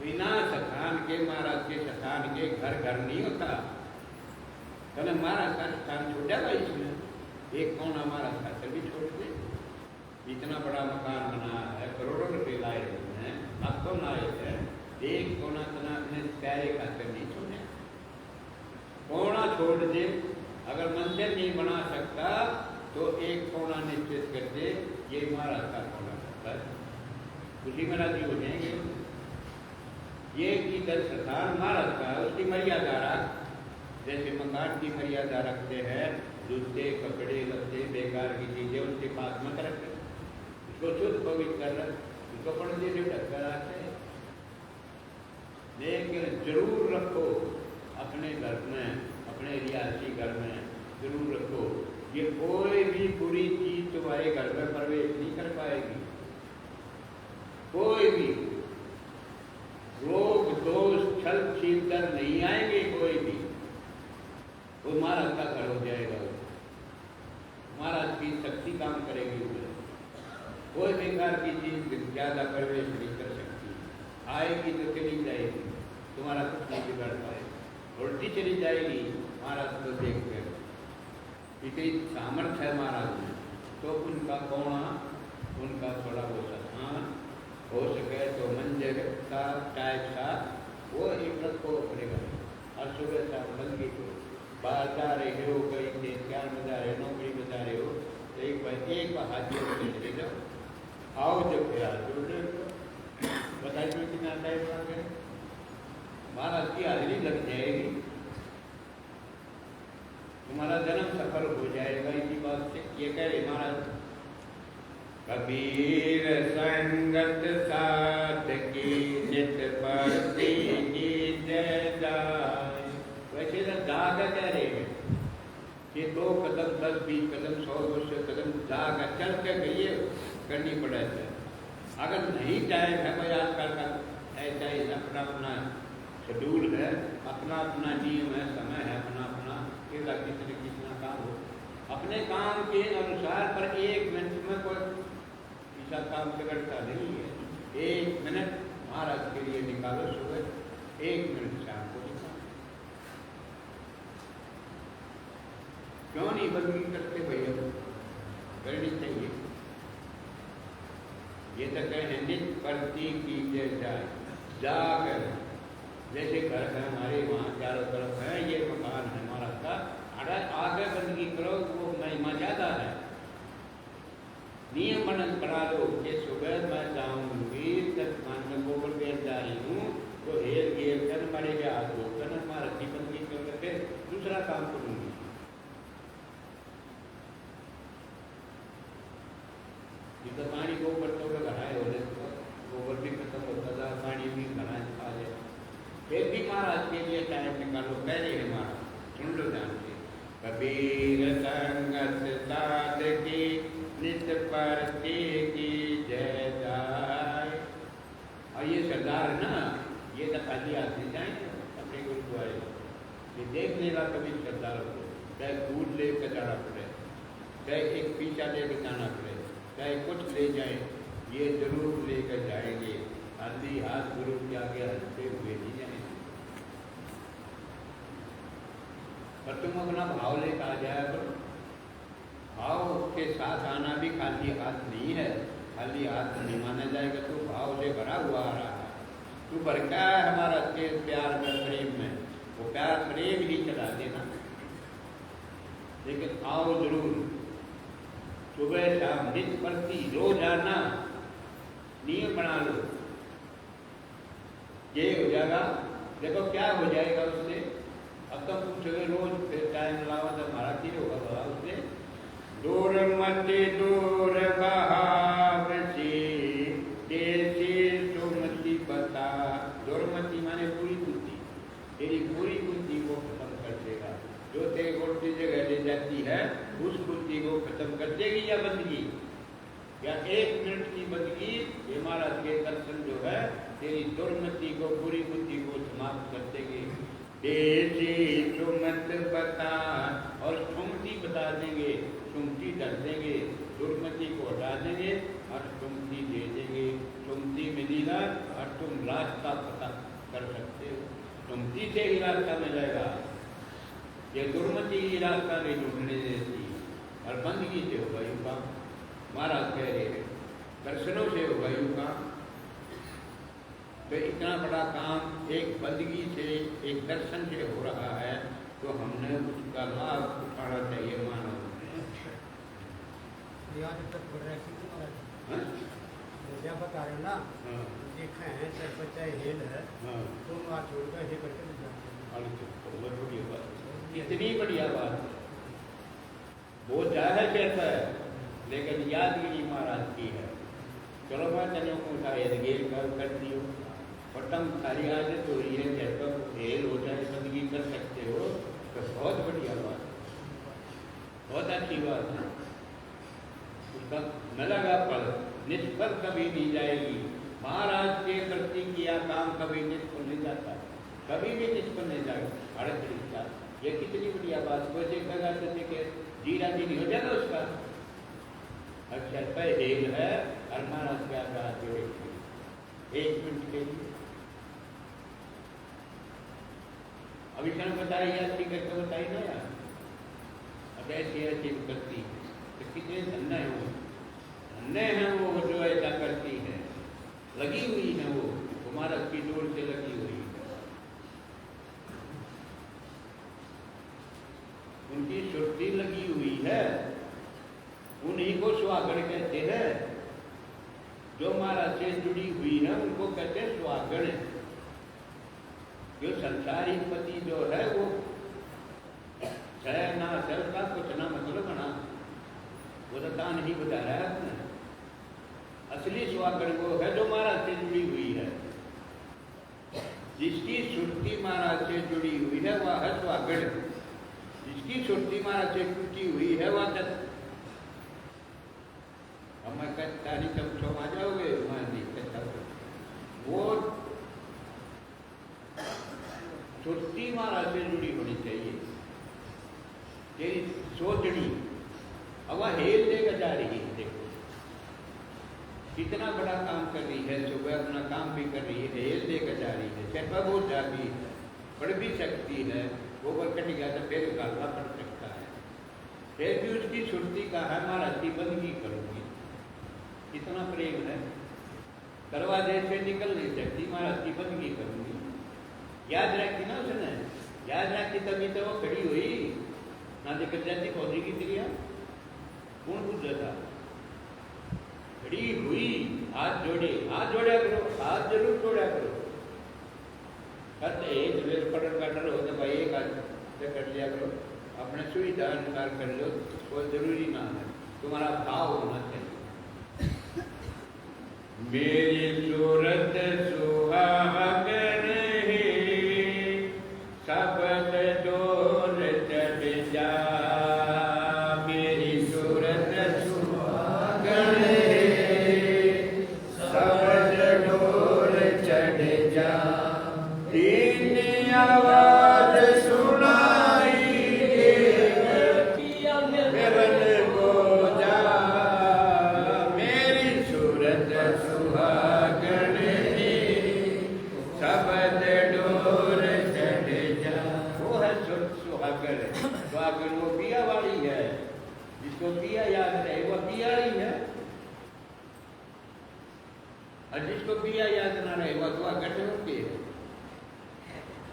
Speaker 1: बिना स्थान के, महाराज के स्थान के घर नहीं होता। तो महाराज का स्थान छोड़ जाएगा, इसमें एक कोना महाराज का सभी छोड़ दे। इतना बड़ा मकान बना है, करोड़ों रुपए लाए हैं, अब तो लाए हैं, एक कोना तना अपने प्यारे खातर नहीं छोड़े, कोना छोड़ दे। अगर मंदिर नहीं बना सकता तो एक कोना निश्चित कर दे, ये महाराज का कोना होता है, उसी में राजी हो जाएंगे। ये की स्थान महाराज का, उसकी मर्यादा रख, जैसे मकान की मर्यादा रखते हैं, जूते कपड़े लत्ते बेकार की चीजें उनके पास मत रखते, उसको शुद्ध पवित्र रख, उसको पर्दे से ढक कर आते हैं। लेकिन जरूर रखो अपने घर में, अपने रियासी घर में जरूर रखो। ये कोई भी बुरी चीज तुम्हारे घर में प्रवेश नहीं कर पाएगी, कोई भी रोग दोष छल छीनकर नहीं आएंगे, कोई भी। वो महाराज का घर हो जाएगा, महाराज की शक्ति काम करेगी उधर। कोई बेकार की चीज ज्यादा प्रवेश नहीं कर सकती, आएगी तो चली जाएगी, तुम्हारा कुछ नहीं बिगड़ पाएगा। उल्टी चली जाएगी, महाराज को देख कर इतनी सामर्थ्य है महाराज में, तो उनका कोना, उनका थोड़ा बहुत स्थान हो सके तो मंदिर का टाइप सा वो एक रखो अपने घर। और सुबह शाम बंदी को बाहर जा रहे हो, कहीं से 4 बजा रहे हो, नौकरी बजा रहे हो, तो एक बार हाथ जोड़ के चले जाओ, आओ जब फिर हाथ जोड़ रहे हो, बताइए कितना टाइम लग गया, महाराज की हाजिरी लग जाएगी, तुम्हारा जन्म सफल हो जाएगा। इसी बात से ये कह रहे महाराज, कबीर संगत साथ की नित परती की जय जाए। वैसे तो जाग कह रहे हैं कि 2 कदम 10 20 कदम 100 200 कदम जाग चल के गई करनी पड़े। अगर नहीं जाए है भाई, आजकल का ऐसा ही अपना अपना शेड्यूल है, अपना अपना नियम है, समय है अपना अपना, कितना काम हो अपने काम के अनुसार, पर 1 मिनट में कोई ऐसा काम बिगड़ता नहीं है। 1 मिनट महाराज के लिए निकालो, सुबह 1 मिनट शाम को निकालो। क्यों नहीं बंदगी करते भैया, करनी चाहिए। ये तो कहें नित परती की जाए, जाकर जैसे घर है हमारे वहाँ चारों तरफ है, ये मकान है महाराज का, अगर आगे बंदगी करो वो महिमा ज्यादा है। नियम बना लो कि सुबह मैं जाऊंगी, तत्कान में गोबर बेच जा रही हूँ, तो हेर गेर कर मरे के हाथ धोकर महाराज की बंदगी करके दूसरा काम करूंगी। तो पानी गोबर तो घराए हो जाए, गोबर भी खत्म होता था, पानी भी घराए खा जाए, फिर भी महाराज के लिए टाइम निकालो। कह रहे हैं महाराज, सुन लो ध्यान से, कबीर संगत साध की नित परती की जय जाए। और ये सरदार ना, ये तो खाली आदमी जाएंगे अपने गुरुद्वारे, ये देख लेगा कभी सरदार को, चाहे दूध ले कर जाना पड़े, चाहे एक पीछा ले कर जाना पड़े, चाहे कुछ ले जाए, ये जरूर लेकर जाएंगे। खाली हाथ गुरु के आगे हंसते हुए नहीं जाएंगे। पर तुम अपना भाव लेकर आ जाया करो, भाव के साथ आना भी खाली हाथ नहीं है, खाली हाथ नहीं माना जाएगा, तो भाव से भरा हुआ आ रहा है। तू भर क्या है हमारा के प्यार में, प्रेम में, वो प्यार प्रेम ही चला देना। लेकिन आओ जरूर, सुबह शाम नित प्रति रोज आना, नियम बना लो, ये हो जाएगा। देखो क्या हो जाएगा उससे, अब तो पूछोगे रोज फिर टाइम लावा तो हमारा क्या होगा बाबा उससे। दूर मति दूर बहावसी देसी सुमति बता। दूर मति माने पूरी बुद्धि, तेरी पूरी बुद्धि को खत्म कर देगा। से उल्टी जगह ले जाती है, उस बुद्धि को खत्म कर देगी या बंदगी, या 1 मिनट की बंदगी ये महाराज के दर्शन जो है तेरी दुर्मति को, बुरी बुद्धि को समाप्त कर देंगे। सुमत बता, और सुमति बता देंगे, सुमति कर देंगे, दुर्मति को हटा देंगे और सुमति दे देंगे। सुमति मिलेगा और तुम रास्ता पता कर सकते हो, सुमति से ही रास्ता मिलेगा। ये दुर्मति ही रास्ता नहीं ढूंढने देती, और बंदगी से होगा यू काम। महाराज कह रहे हैं दर्शनों से होगा यू काम। तो इतना बड़ा काम एक बंदगी से, एक दर्शन से हो रहा है, तो हमने उसका लाभ उठाना चाहिए मानव
Speaker 2: क्या बता रहे हो ना, देखा है चाहे बच्चा हेल है तो वहाँ छोड़कर हे करके
Speaker 1: कितनी बढ़िया बात, वो चाहे कहता है लेकिन यादगिरी महाराज की है। चलो मैं तनियों को शायद गेल कर दियो, और तुम सारी आदत हो रही है कहता हेल हो जाए, बंदगी कर सकते हो, तो बहुत बढ़िया बात, बहुत अच्छी बात है। उसका मिलेगा फल, निष्फल कभी नहीं जाएगी। महाराज के प्रति किया काम कभी निष्फल नहीं जाता, कभी भी निष्फल नहीं जाएगा। अड़ता ये कितनी बढ़िया बात, कोई देखेगा तो देखे जीरा जी नहीं हो जाएगा उसका। अच्छा हेल है और महाराज क्या कहा जो 1 मिनट के लिए अभी क्या बताई, ऐसी करके बताई ना यार, अब ऐसी ऐसी करती है तो कितने धन्य है वो, धन्य है वो जो ऐसा करती है, लगी हुई है वो महाराज की जोर से लगी हुई है। उनकी सुर्ती लगी हुई है, उन्हीं को सुहागण कहते हैं। जो महाराज से जुड़ी हुई है उनको कहते हैं सुहागण। जो संसारी पति जो है वो है ना सर का कुछ ना मतलब बना, वो तो दान ही बता रहा है अपने। असली सुहागण वो है जो महाराज से जुड़ी हुई है, जिसकी सुरती महाराज से जुड़ी हुई है वह है सुहागण। जिसकी सुरती महाराज से टूटी हुई है वह मैं कहता नहीं तब क्षमा जाओगे, मैं नहीं कहता। वो सुरती महाराज से जुड़ी होनी चाहिए तेरी सोचनी। अब वह हेल लेकर जा रही है, देखो कितना बड़ा काम कर रही है, सुबह अपना काम भी कर रही है, हेल लेकर जा रही है। चरपा बहुत जाती है, पढ़ भी सकती है, गोबर कट गया तो फिर गालवा पड़ सकता है, फिर भी उसकी सुरती का है महाराज की बंदगी करूंगी। कितना प्रेम है, दरवाजे से निकल नहीं सकती, महाराज की बंदगी करूंगी। याद रखी ना उसने, याद रखी तभी तो वो खड़ी हुई ना, दिक्कत जाती फौजी की क्रिया कौन पूछ था, खड़ी हुई, हाथ जोड़े, हाथ जोड़ा करो, हाथ जरूर जोड़ा करो। कहते एक वेर पटन का डर हो तो भाई एक हाथ से कर लिया करो, अपने सुविधा अनुसार कर लो, कोई जरूरी ना है, तुम्हारा भाव होना चाहिए। मेरी सूरत सुहागन है, शब्द डोर चढ़ जा। मेरी सूरत सुहागन है, शब्द डोर चढ़ जा। तीन आवाज सुनाई मेरन को जा। मेरी सूरत सुहागन है, शब्द डोर चढ़ जा। वो है सुहागन। सुहागन वो पिया वाली है, जिसको पिया याद रहे वो पिया ही है, और जिसको पिया याद ना रहे वो सुहागन होती है।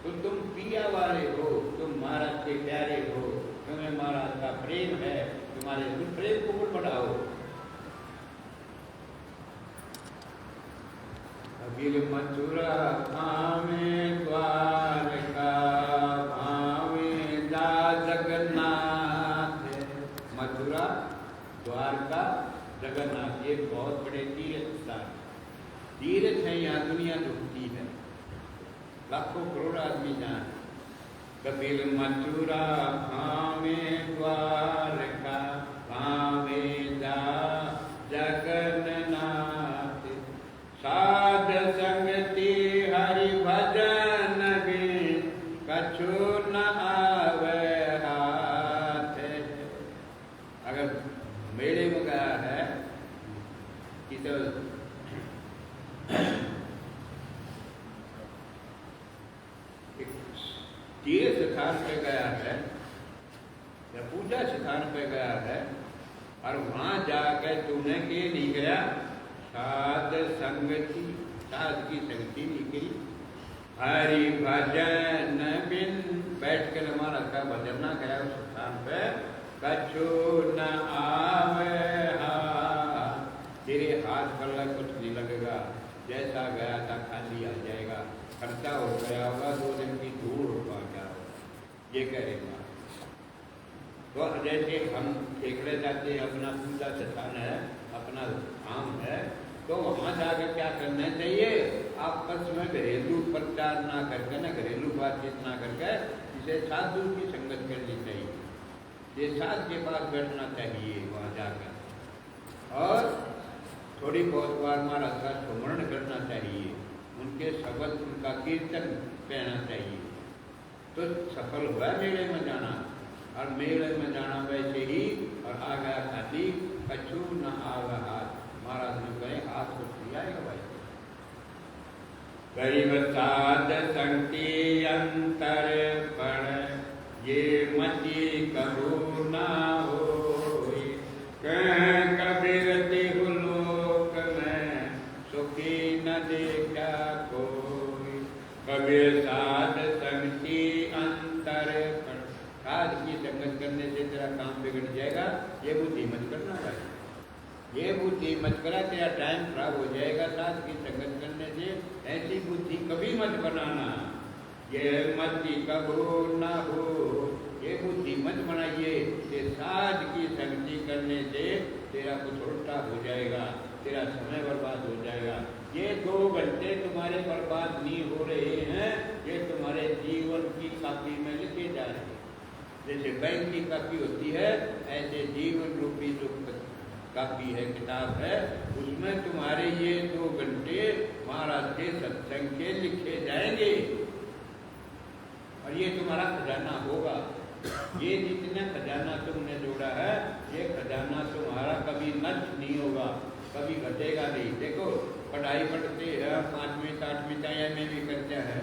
Speaker 1: तो तुम पिया वाले हो, तुम महाराज के प्यारे हो, तुम्हें महाराज का प्रेम है, तुम्हारे प्रेम को बढ़ाओ। अगिल मथुरा भावे द्वारका, भावे जा जगन्नाथ। मथुरा, द्वारका, जगन्नाथ ये बहुत बड़े तीर्थ स्थान, तीर्थ है। यहाँ दुनिया डूबती है, लाखों करोड़ आदमी जाए। कपिल मथुरा ऊंचा स्थान पे गया है और वहां जाकर तूने के नहीं गया साध संगति, साध की संगति नहीं की, हरि भजन बिन बैठ कर हमारा का भजन ना करा उस स्थान पे कछु न आवे तेरे हाथ पर कुछ नहीं लगेगा, जैसा गया था खाली आ जाएगा, खर्चा हो गया होगा, 2 दिन की धूल हो गया होगा, ये करेगा। तो जैसे हम ठेकड़े जाते हैं, अपना पूजा स्थान है, अपना धाम है, तो वहाँ जाकर क्या करना चाहिए, आपस में घरेलू प्रचार ना करके ना, घरेलू बातचीत ना करके इसे साधु की संगत करनी चाहिए, ये साध के पास बैठना चाहिए वहाँ जाकर, और थोड़ी बहुत बार महाराज का स्मरण करना चाहिए, उनके शब्द उनका कीर्तन कहना चाहिए, तो सफल हुआ मेले में जाना। और मेले में जाना वैसे ही, और आ गया खाती कछु न आगा हाथ, महाराज ने कहे हाथ को खिलाएगा भाई। गरीब साध संगति अंतर पड़ ये मति कबू ना हो, कबीर तिहु लोक में सुखी न देखा कोई, कबीर साध संगति अंतर पड़, साध की संगत करने से तेरा काम बिगड़ जाएगा, ये बुद्धि मत करना भाई, ये बुद्धि मत करा, तेरा टाइम खराब हो जाएगा साध की संगत करने से, ऐसी बुद्धि कभी मत बनाना, ये मति कबू ना हो, ये बुद्धि मत बनाइए कि साध की संगति करने से तेरा कुछ उल्टा हो जाएगा, तेरा समय बर्बाद हो जाएगा। ये 2 घंटे तुम्हारे बर्बाद नहीं हो रहे हैं, ये तुम्हारे जीवन की कापी में लिखे जा रहे हैं, जैसे बैंक की कापी होती है, ऐसे जीवन रूपी जो कापी है, किताब है, उसमें तुम्हारे ये 2 घंटे महाराज के सत्संग के लिखे जाएंगे, और ये तुम्हारा खजाना होगा। ये जितना खजाना तुमने जोड़ा है, ये खजाना तुम्हारा कभी नष्ट नहीं होगा, कभी घटेगा नहीं। देखो पढ़ाई पढ़ते हैं, 5वीं 7वीं तैयारी में भी करते हैं,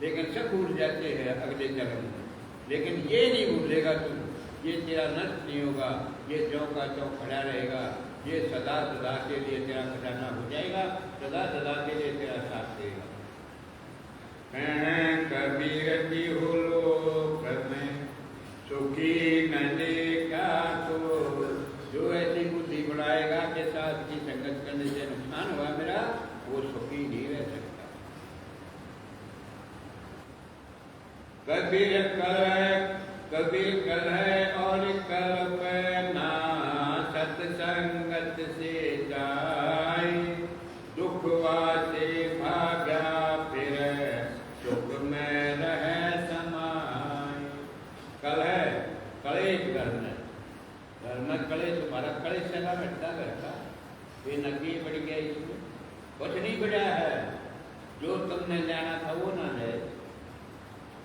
Speaker 1: लेकिन सब भूल जाते हैं अगले जन्म में, लेकिन ये नहीं भूलेगा तुम, ये तेरा नष्ट नहीं होगा, ये ज्यों का त्यों खड़ा रहेगा, ये सदा सदा के लिए तेरा खजाना हो जाएगा, सदा सदा के लिए तेरा साथ देगा। कबीर तिहु लोक में सुखी न देखा तो, जो ऐसी बुद्धि बढ़ाएगा कि साथ की संगत करने से नुकसान हुआ मेरा, वो सुखी नहीं रह सकता। कबीर कल है और कल्पना, सत्संगत से जाए, दुख वासे भाग्या फिर सुख में रहे समाए। कल है कलेश घर में कलेश, तुम्हारा कलेश चला बैठता बैठता, ये नकली बढ़ गया, इसमें कुछ नहीं बढ़ा है, जो तुमने जाना था वो ना है,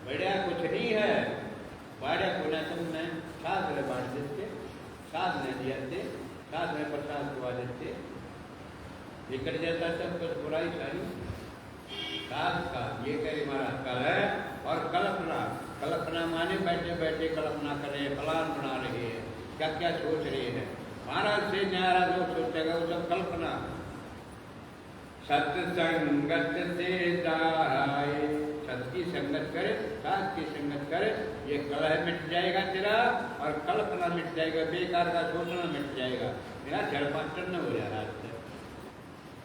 Speaker 1: बढ़िया कुछ नहीं है, बाढ़ को ना तुमने साथ में बांट देते, साथ में दिया थे, साथ में प्रसाद खुआ देते, निकल जाता सब कुछ बुराई सारी साथ का। ये कहे महाराज कल है और कल्पना, कल्पना माने बैठे बैठे कल्पना कर रहे हैं, प्लान बना रहे हैं, क्या क्या सोच रहे हैं, महाराज से न्यारा जो सोचेगा वो सब कल्पना। सत्संगत से जाए, सत की संगत करे, साथ की संगत करे, ये कलह मिट जाएगा तेरा, और कल्पना मिट जाएगा, बेकार का सोचना मिट जाएगा, मेरा जड़पाचन हो जा रहा है,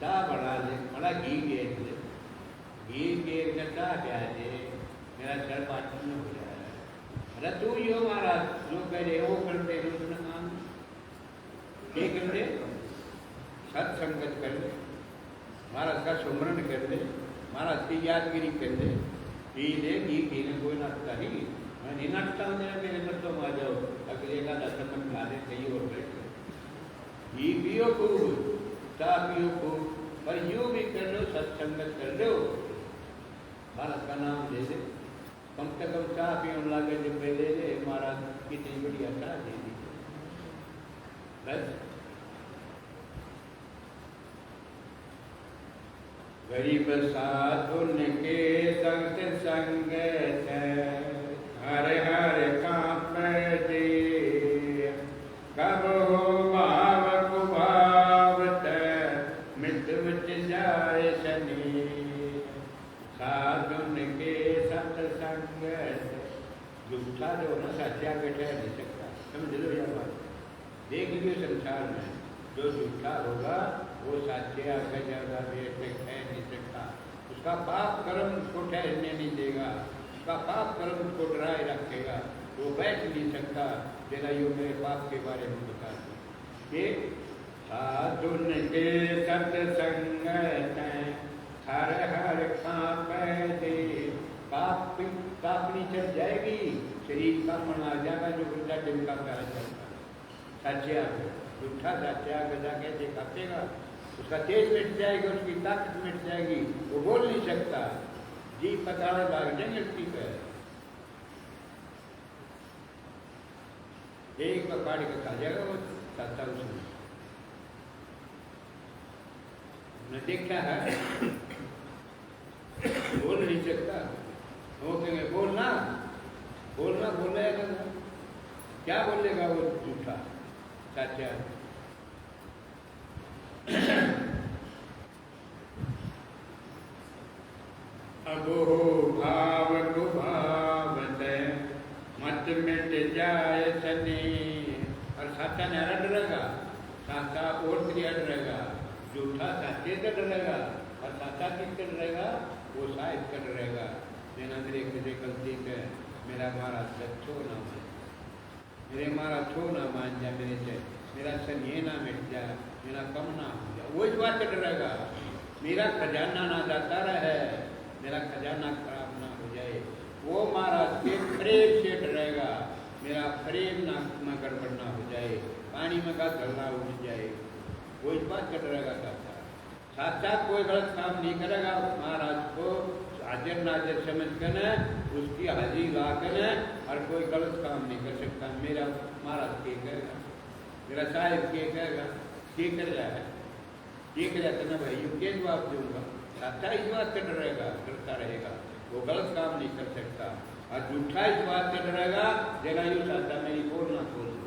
Speaker 1: चा बढ़ा दे, बड़ा घी गेर दे, घी गेर का चा प्यार दे, मेरा जड़पाचन हो जा रहा है। अरे तू यो महाराज जो कह रहे वो कर दे, काम ये कर दे, सत्संगत कर दे, महाराज का सुमरण कर दे, महाराज की यादगिरी कर दे, घी दे, घी पीने कोई नाचता नहीं, मैं नहीं नाचता हूँ, मेरे मत आ जाओ, अगले का दर्शन खा दे, कहीं और बैठ घी पियो खूब, चाह पियो खूब, पर यूँ भी कर लो, सत्संगत कर लो, भारत का नाम दे दे, कम से कम चाह पियो लागे जब ले ले, महाराज कितनी बढ़िया चाह दे दी, बस। गरीब साधुन के संग संगत, हर हर कांप दे, सच्चे आगे ठहर नहीं सकता। समझ लो यार बात, देख लीजिए संसार में जो झूठा होगा वो सच्चे आगे ज्यादा देर तक ठहर नहीं सकता। उसका पाप कर्म उसको ठहरने नहीं देगा, उसका पाप कर्म उसको डराए रखेगा, वो बैठ नहीं सकता। तेरा यो मेरे पाप के बारे में बता दो। साधुन के सत्संग हर हर खापे दे। कापनी चढ़ जाएगी, शरीर कापन आ जाएगा, जो गुंडा टिमका कर चलता सच्चा झूठा सच्चा गजा कैसे कापेगा, उसका तेज मिट जाएगा, उसकी ताकत मिट जाएगी, वो बोल नहीं सकता, जी पताड़े भाग जाएंगे उसकी पर। एक पकड़ के खा जाएगा वो सत्ता उसने देखा है, बोल नहीं सकता। वो कहेंगे बोलना बोलना बोलेगा, क्या बोलेगा वो झूठा सच्चा। अब हो भाव को भावत मत मिट जाए सने। और सच्चा न्यारा डरेगा, सच्चा और क्रिया डरेगा, झूठा सच्चे का डरेगा, और सच्चा किसका डरेगा, वो शायद का डरेगा। मेरा मेरे किसी गलती पे मेरा मारा छो ना मान, मेरे मारा छो ना मान जा, मेरे से मेरा सन ये ना मिट जाए, मेरा कम ना हो जाए, वो इस बात से डरेगा। मेरा खजाना ना जाता रहे, मेरा खजाना खराब ना हो जाए, वो महाराज के फरेब से डरेगा। मेरा फरेब ना गड़बड़ ना हो जाए, पानी में का गलना उठ जाए, वो इस बात से डरेगा। साथ कोई गलत काम नहीं करेगा, महाराज को हाजिर नाजिर समझ कर उसकी हाजिर ला कर और कोई गलत काम नहीं कर सकता। मेरा महाराज के कहेगा, मेरा साहिब के कहेगा, के कर रहा है, के कर रहा ना भाई, के जवाब दूंगा। सच्चा इस बात से डरेगा, डरता रहेगा, वो गलत काम नहीं कर सकता। और झूठा इस बात से डरेगा, जरा यूँ सच्चा मेरी बोल ना खोल दे।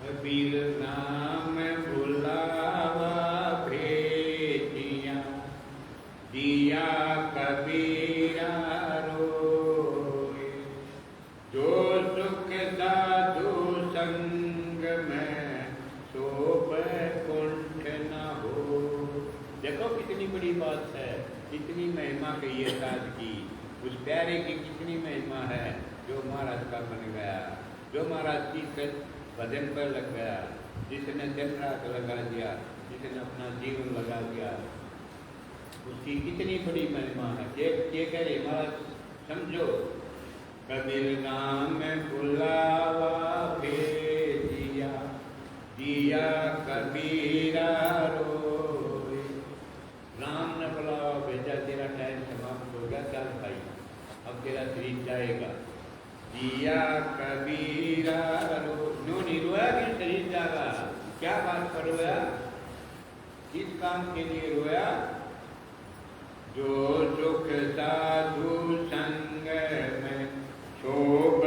Speaker 1: कबीर नाम बुलावा भेजिया, दिया कबीरा रोए। जो सुख साधु संग में सो कुंठ न हो। देखो कितनी बड़ी बात है, कितनी महिमा कही है साध की, उस प्यारे की कितनी महिमा है जो महाराज का बन गया, जो महाराज की भजन पर लग गया, जिसने दिन रात लगा दिया, जिसने अपना जीवन लगा दिया, उसकी कितनी बड़ी महिमा है। ये कह रहे महाराज समझो, कबीर नाम बुलावा भेजिया, दिया कबीरा रोए। राम ने बुलावा भेजा, तेरा टाइम समाप्त हो गया, चल भाई अब तेरा शरीर जाएगा। दिया कबीरा रो, नो नहीं रोया कि शरीर जागा, क्या बात पर रोया, किस काम के लिए रोया। जो सुख साधु संग में शोभ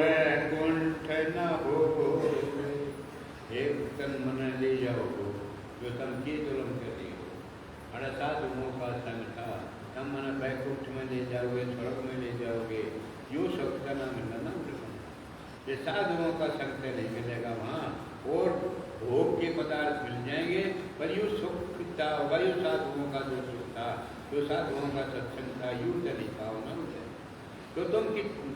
Speaker 1: कुंठ न हो। एक तन मन ले जाओ, जो तुम के जुलम करते हो, अरे साधुओं का संग था, तुम मन बैकुंठ में ले जाओगे, स्वर्ग में ले जाओगे, यो सुख का नाम मिलना ये साधुओं का संग नहीं मिलेगा वहाँ, और भोग के पदार्थ मिल जाएंगे, पर यू सुख था होगा, यू साधुओं का जो सुख था, जो साधुओं का सत्संग था, यू चली पाओ ना मुझे। तो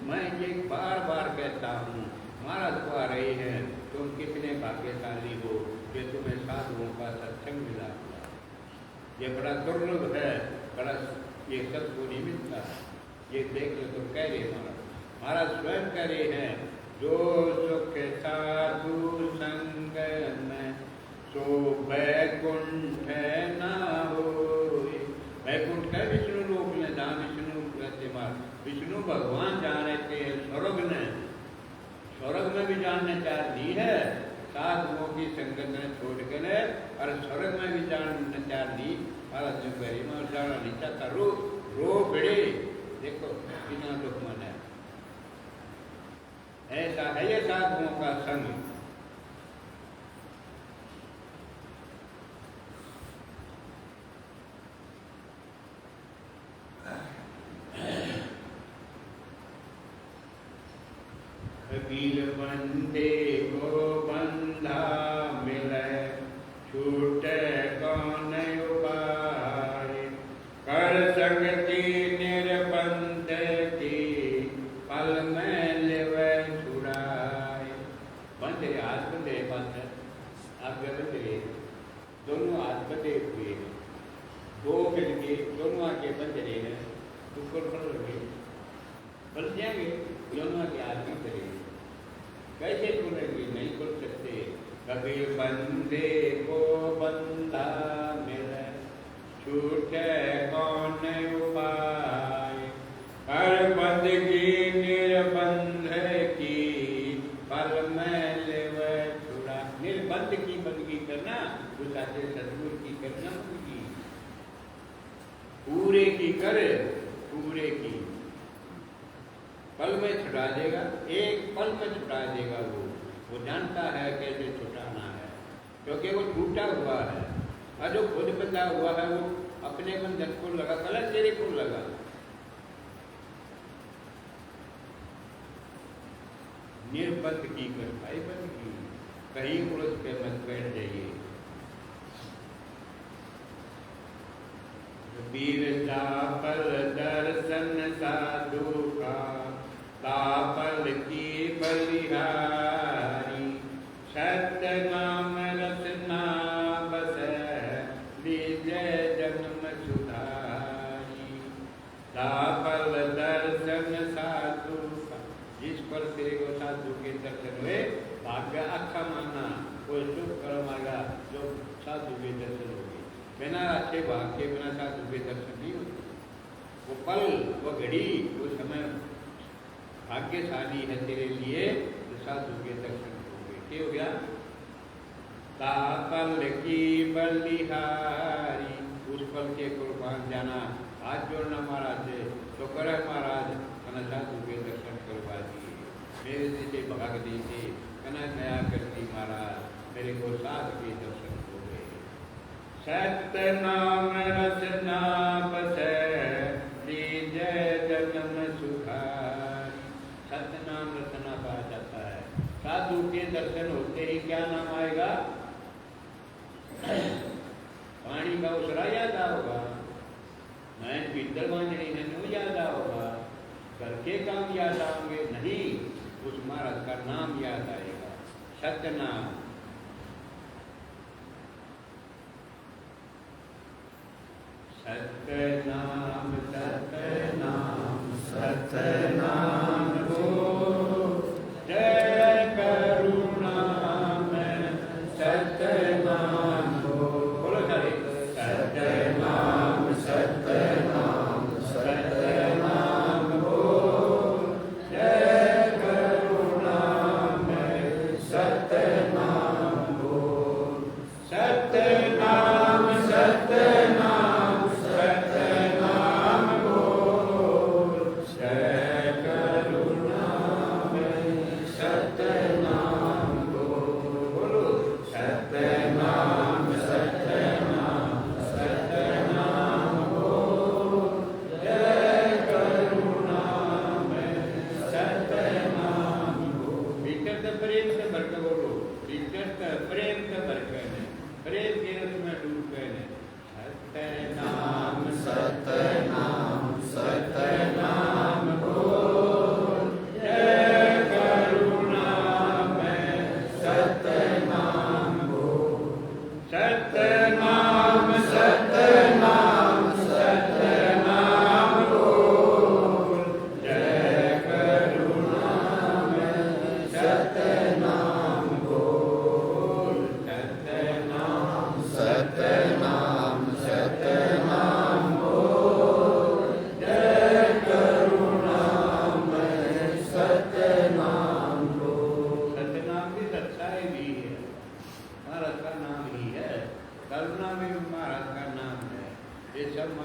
Speaker 1: मैं ये बार बार कहता हूँ, महाराज को आ रहे हैं, तुम कितने भाग्यशाली हो कि तुम्हें साधुओं का सत्संग मिला। ये बड़ा दुर्लभ है, बड़ा ये सबको नहीं मिलता। ये देख लो, तो कह रहे महाराज स्वयं कह रहे हैं, जो सुख साधु संग में सो बैकुंठ न हो। भगवान जाने के स्वर्ग ने, स्वर्ग में भी जानने चाह दी है, साधुओं की संगत ने छोड़ कर, और स्वर्ग में भी जानने चाह दी, और जुगरी में जाना नहीं चाहता, रो बड़े, देखो कितना दुख मन है। ऐसा है ये साधुओं का संग। कबीर बंदे को बंधा मिले, छूटे कौन उपाय, कर सकती निर्बंध की, पल में लेवे छुड़ाए। बंदे हाथ बंदे बंद, आगे बंदे, दोनों हाथ बंदे हुए, दो मिलके दोनों आगे बंद रहे हैं, ऊपर पर लगे बन जाएंगे, दोनों आगे आदमी करेंगे। कैसे खुलेंगे? नहीं खुल सकते। कबीर बंदे को बंदा मिले, छूटे कौन उपाय, हर बंदगी निर्बंध की, पल में लेवे छुड़ा। निर्बंध की बंदगी करना, उस आते सदगुरु की करना बंदगी, पूरे की करे, पूरे की पल में छुड़ा देगा, एक पल में छुड़ा देगा। वो जानता है कैसे छुटाना है, क्योंकि वो टूटा हुआ है, और जो खुद बंधा हुआ है वो अपने बंधन को लगा, गलत तेरे को लगा। निर्बंध की कर भाई बंद की, कहीं उलझ के मत बैठ जाइए। वीर तापल दर्शन साधु का, तापल की बलिहारी, सत्य नाम रसना बस, लीजय जन्म सुधारी। तापल दर्शन साधु का, जिस पर तेरे को साधु के दर्शन हुए, भाग्य अच्छा मानना, कोई सुख कर्म आएगा जो साधु के दर्शन हो गए। बिना अच्छे भाग्य के बिना साधु के दर्शन नहीं होते। वो पल, वो घड़ी, वो समय भाग्यशाली है तेरे लिए, तो साधु के दर्शन हो गए। क्या हो गया? तापल की बलिहारी, उस पल के कुर्बान जाना। हाथ जोड़ना महाराज से, तो करे महाराज कना साधु के दर्शन करवा दिए, मेरे से भाग दीजिए, कना दया कर दी महाराज, मेरे को साधु के दर्शन हो गए। सत्य नाम रसना बसे, लीजय जन्म सुधारी। सत्य नाम रचना कहा जाता है। साधु के दर्शन होते ही क्या नाम आएगा? पानी का उसरा याद होगा, मैं पीतल बांधनी है नो याद होगा, घर के काम याद आओगे नहीं, उस महाराज का नाम याद आएगा, सत्य नाम। सत्य नाम सत्य नाम सत्य नाम हो, जय करुणा में सत्य नाम हो। बोलो सारे, सत्य नाम सत्य नाम सत्य नाम हो, जय करुणा में सत्य नाम हो। सत्य नाम सत्य नाम
Speaker 3: सत्य नाम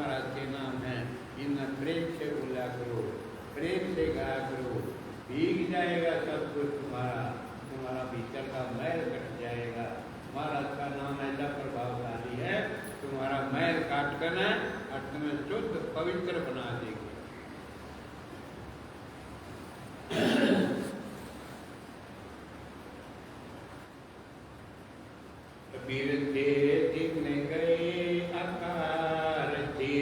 Speaker 1: महाराज के नाम है, इन प्रेम से बोला करो, प्रेम से गाया करो, भीग जाएगा सब कुछ तुम्हारा, तुम्हारा भीतर का मैल कट जाएगा। महाराज का नाम ऐसा प्रभावशाली है, तुम्हारा मैल काट कर और तुम्हें शुद्ध पवित्र बना देगी। कबीर के दिन गए आकार थी,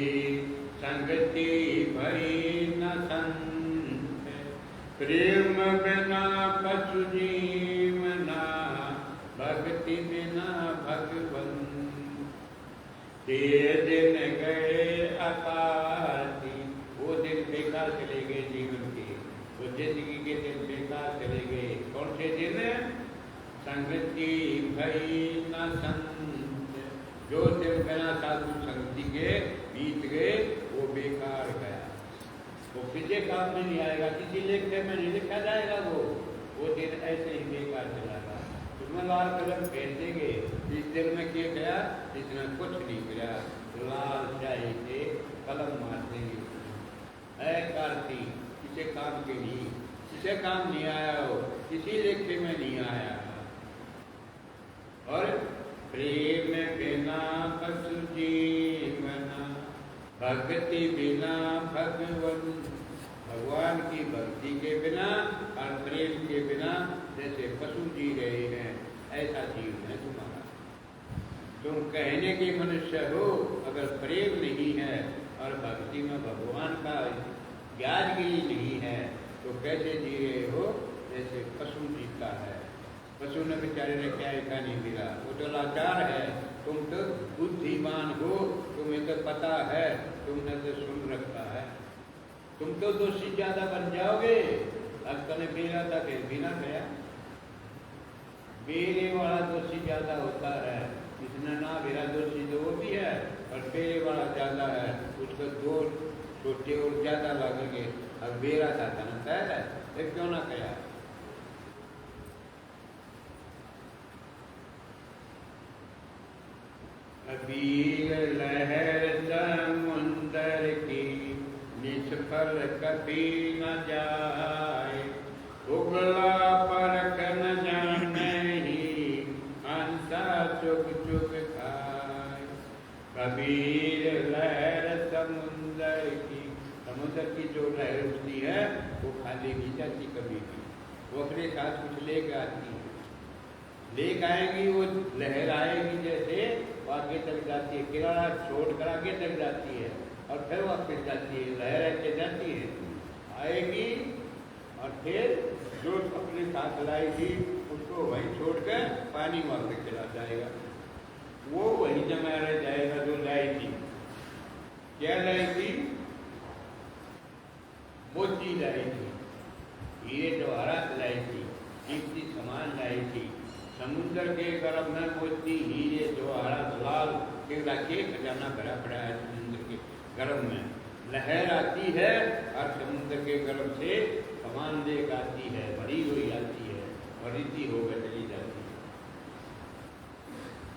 Speaker 1: संगति भई न संत, प्रेम बिना पशु जीवना, भक्ति बिना भगवन। ते दिन गए आकार थी, वो दिन बेकार चले गए जीवन के, वो जिंदगी के दिन बेकार चले गए। कौन से दिन? संगति भई न संत, जो दिन बिना साधु संगति के बीत गए वो बेकार गया, वो किसी काम में नहीं आएगा, किसी लेखे में नहीं लिखा जाएगा। वो दिन ऐसे ही बेकार चला गया। उसमें लाल कलम फेंक देंगे, इस दिन में क्या गया? इसमें कुछ नहीं गया, लाल स्याही से कलम मार देंगे। ऐ कार्ती, किसी काम के नहीं, किसी काम नहीं आया हो, किसी लेखे में नहीं आया। और प्रेम बिना पशु जीवना, भक्ति बिना भगवन। भगवान की भक्ति के बिना और प्रेम के बिना जैसे पशु जी रहे हैं, ऐसा जीवन है तुम्हारा। तुम कहने के मनुष्य हो, अगर प्रेम नहीं है और भक्ति में भगवान का ज्ञानगिरी नहीं है, तो कैसे जी रहे हो? जैसे पशु जीता है। पशु ने बेचारे ने क्या ऐसा नहीं मिला, वो तो लाचार है। तुम तो बुद्धिमान हो, तुम्हें तो पता है, तुमने तो सुन रखा है। तुम तो दोषी ज्यादा बन जाओगे। अब कल बेरा था फिर भी ना गया, बेरे वाला दोषी ज्यादा होता है। इसने ना बेरा दोषी तो वो भी है, और बेरे वाला ज्यादा है, उसको दो छोटे और ज्यादा लगेंगे। अब बेरा था ना तय है, फिर क्यों ना गया? कबीर लहर समुंदर की, निष्फल कभी न जाए, उगला परख न जाने ही, हंसा चुग चुग खाए। कबीर लहर समुंदर की, समुद्र की जो लहर उठती है वो खाली नहीं जाती कभी भी, वो अपने साथ कुछ लेकर आती है। लेकर आएंगी, वो लहर आएगी जैसे आगे तक जाती है, किनारा छोड़कर आगे तक जाती है और फिर वापस जाती है। लहर ऐसे जाती है, आएगी और फिर जो अपने साथ लाएगी उसको वहीं छोड़कर पानी वापस चला जाएगा। वो वहीं जमा रह जाएगा जो लाएगी। क्या लाएगी? मोती लाएगी, हीरे जवाहरात लाएगी, कीमती सामान लाएगी। समुद्र के गर्भ में मोती हीरे जवाहरात लाल केवड़ा के खजाना भरा पड़ा है। समुद्र के गर्भ में लहर आती है और समुद्र के गर्भ से सामान लेकर आती है, भरी हुई आती है और रीति होकर चली जाती है।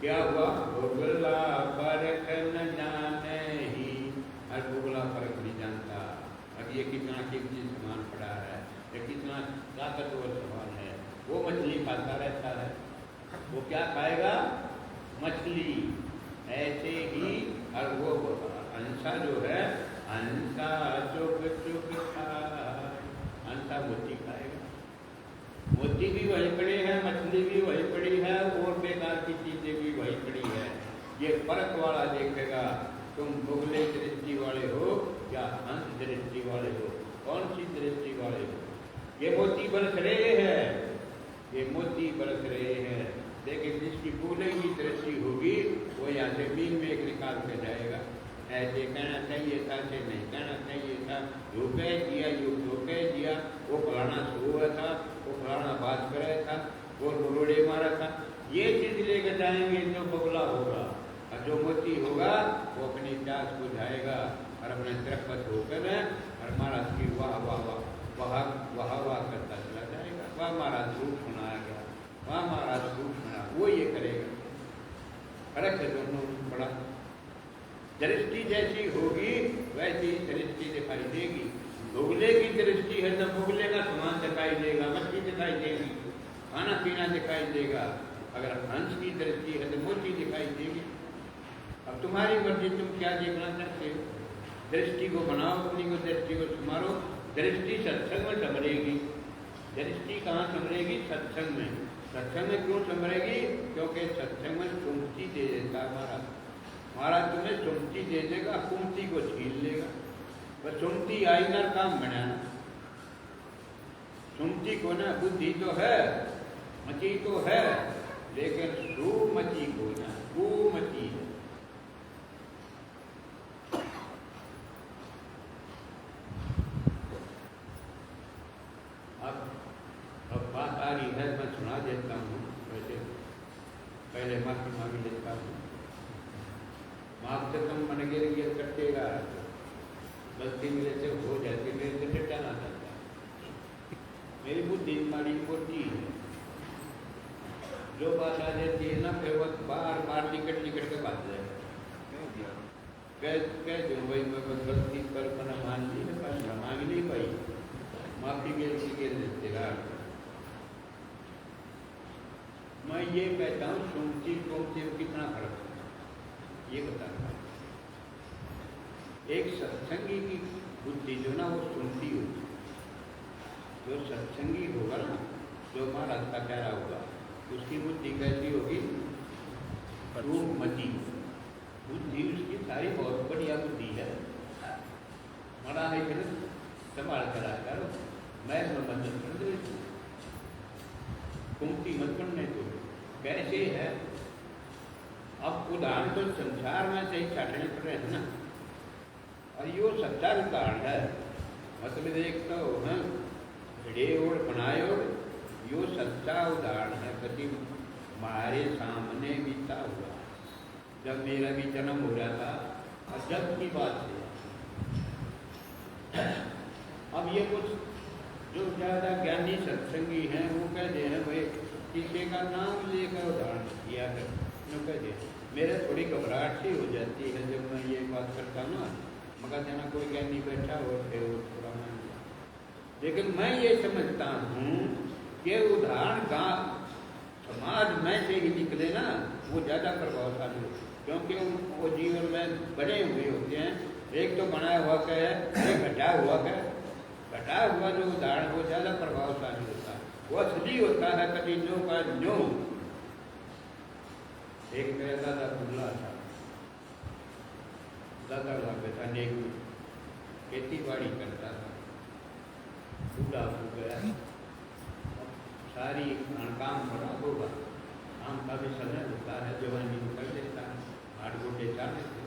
Speaker 1: क्या हुआ? भोगला परख न जाने ही, हर भोगला परख नहीं जानता। अब ये कितना कीमती सामान पड़ा है, ये कितना ताकतवर सामान है। वो मछली खाता रहता है, वो क्या खाएगा? मछली। ऐसे ही और वो हंसा जो है, हंसा चुग चुग खाए, हंसा मोती खाएगा। मोती भी वही पड़ी है, मछली भी वही पड़ी है, और बेकार की चीजें भी वही पड़ी है। ये फर्क वाला देखेगा, तुम भुगले दृष्टि वाले हो या हंस दृष्टि वाले हो, कौन सी दृष्टि वाले हो? ये मोती बरस रहे हैं, ये मोती बरस रहे हैं, लेकिन जिसकी भूले की दृष्टि होगी वो यहाँ से मीन में एक निकाल के जाएगा। ऐसे कहना चाहिए था, ऐसे नहीं कहना चाहिए था, धोखे दिया, यो धोखे दिया, वो फलाना हुआ था, वो फलाना बात करे था, वो रोड़े मारा था। ये चीज लेकर जाएंगे तो बगला होगा, और जो मोती होगा वो अपनी प्यास बुझाएगा और अपने तरफ होकर और महाराज की वाह वाह वाह वाह वाह वाह करता चला जाएगा। वाह महाराज रूप सुनाया गया, वाह महाराज रूप सुना, वो ये करेगा। फर्क है दोनों बड़ा। दृष्टि जैसी होगी वैसी दृष्टि दिखाई देगी। भुगले की दृष्टि है तो भुगले का सामान दिखाई देगा, मछली दिखाई देगी, खाना पीना दिखाई देगा। अगर हंस की दृष्टि है तो मोती दिखाई देगी। अब तुम्हारी मर्जी, तुम क्या देखना चाहते हो। दृष्टि को बनाओ, अपनी को दृष्टि को संभालो। दृष्टि सत्संग में संभरेगी। दृष्टि कहाँ संभरेगी? सत्संग में। सत्संग में क्यों संभरेगी? क्योंकि सत्संग में सुमति दे देता महाराज तुम्हें सुमति दे देगा, कुमति को छीन लेगा। बस सुमति आई ना काम बनाना। सुमति को ना बुद्धि तो है, मति तो है, लेकिन सुमति को ना कुमति है। अब बात आ रही है, मैं सुना देता हूँ। वैसे पहले माफी मांग लेता हूँ। माफ से तुम मन गिर कटेगा, गलती मेरे से हो जाती, मेरे से डटाना चाहता है। मेरी बुद्धि माड़ी मोटी है, जो बात आ जाती है ना फिर वो बार बार निकट के बात जाए। कह दो भाई मैं गलती पर मैंने मान ली ना, पर मांग ली भाई, माफी के देगा। मैं ये कहता हूँ सुमति कुमति में कितना फर्क है ये बताना। एक सत्संगी की बुद्धि जो ना वो सुनती होगी। जो सत्संगी होगा ना, जो हमारा अच्छा प्यारा होगा, उसकी बुद्धि कैसी होगी? मती बुद्धि उसकी सारी बहुत बढ़िया बुद्धि है। हमारा है कि संभाल कर करो, मैं मदद कर दे, कुमती मत करने दो। कैसे है? अब उदाहरण तो संसार में सही छाटने पड़ रहे हैं ना, और यो सच्चा उदाहरण है। मतलब एक तो है और बनायो, यो सच्चा उदाहरण है। कभी हमारे सामने बीता हुआ, जब मेरा भी जन्म हो रहा था, और जब की बात है। अब ये कुछ जो ज़्यादा ज्ञानी सत्संगी हैं वो कहते हैं भाई किसी का नाम लेकर उदाहरण किया कर, कहते मेरे थोड़ी घबराहट सी हो जाती है जब मैं ये बात करता हूँ ना, मगर जना कोई ज्ञानी बैठा हो थोड़ा मान। लेकिन मैं ये समझता हूँ कि उदाहरण समाज में से ही निकले ना, वो ज़्यादा प्रभावशाली हो, क्योंकि वो जीवन में बने हुए होते हैं। एक तो बनाया हुआ का है, एक घटा हुआ का है। घटा हुआ जो उदाहरण वो ज़्यादा प्रभावशाली होता है, वो असली होता है। कभी न्यो का न्यो। एक मेरा दादा बुल्ला था, दादा बेटा नेक खेती बाड़ी करता था, बूढ़ा हो गया, सारी काम बड़ा होगा, काम का भी समय होता है, जवानी कर देता है, 8 घंटे 4 देते।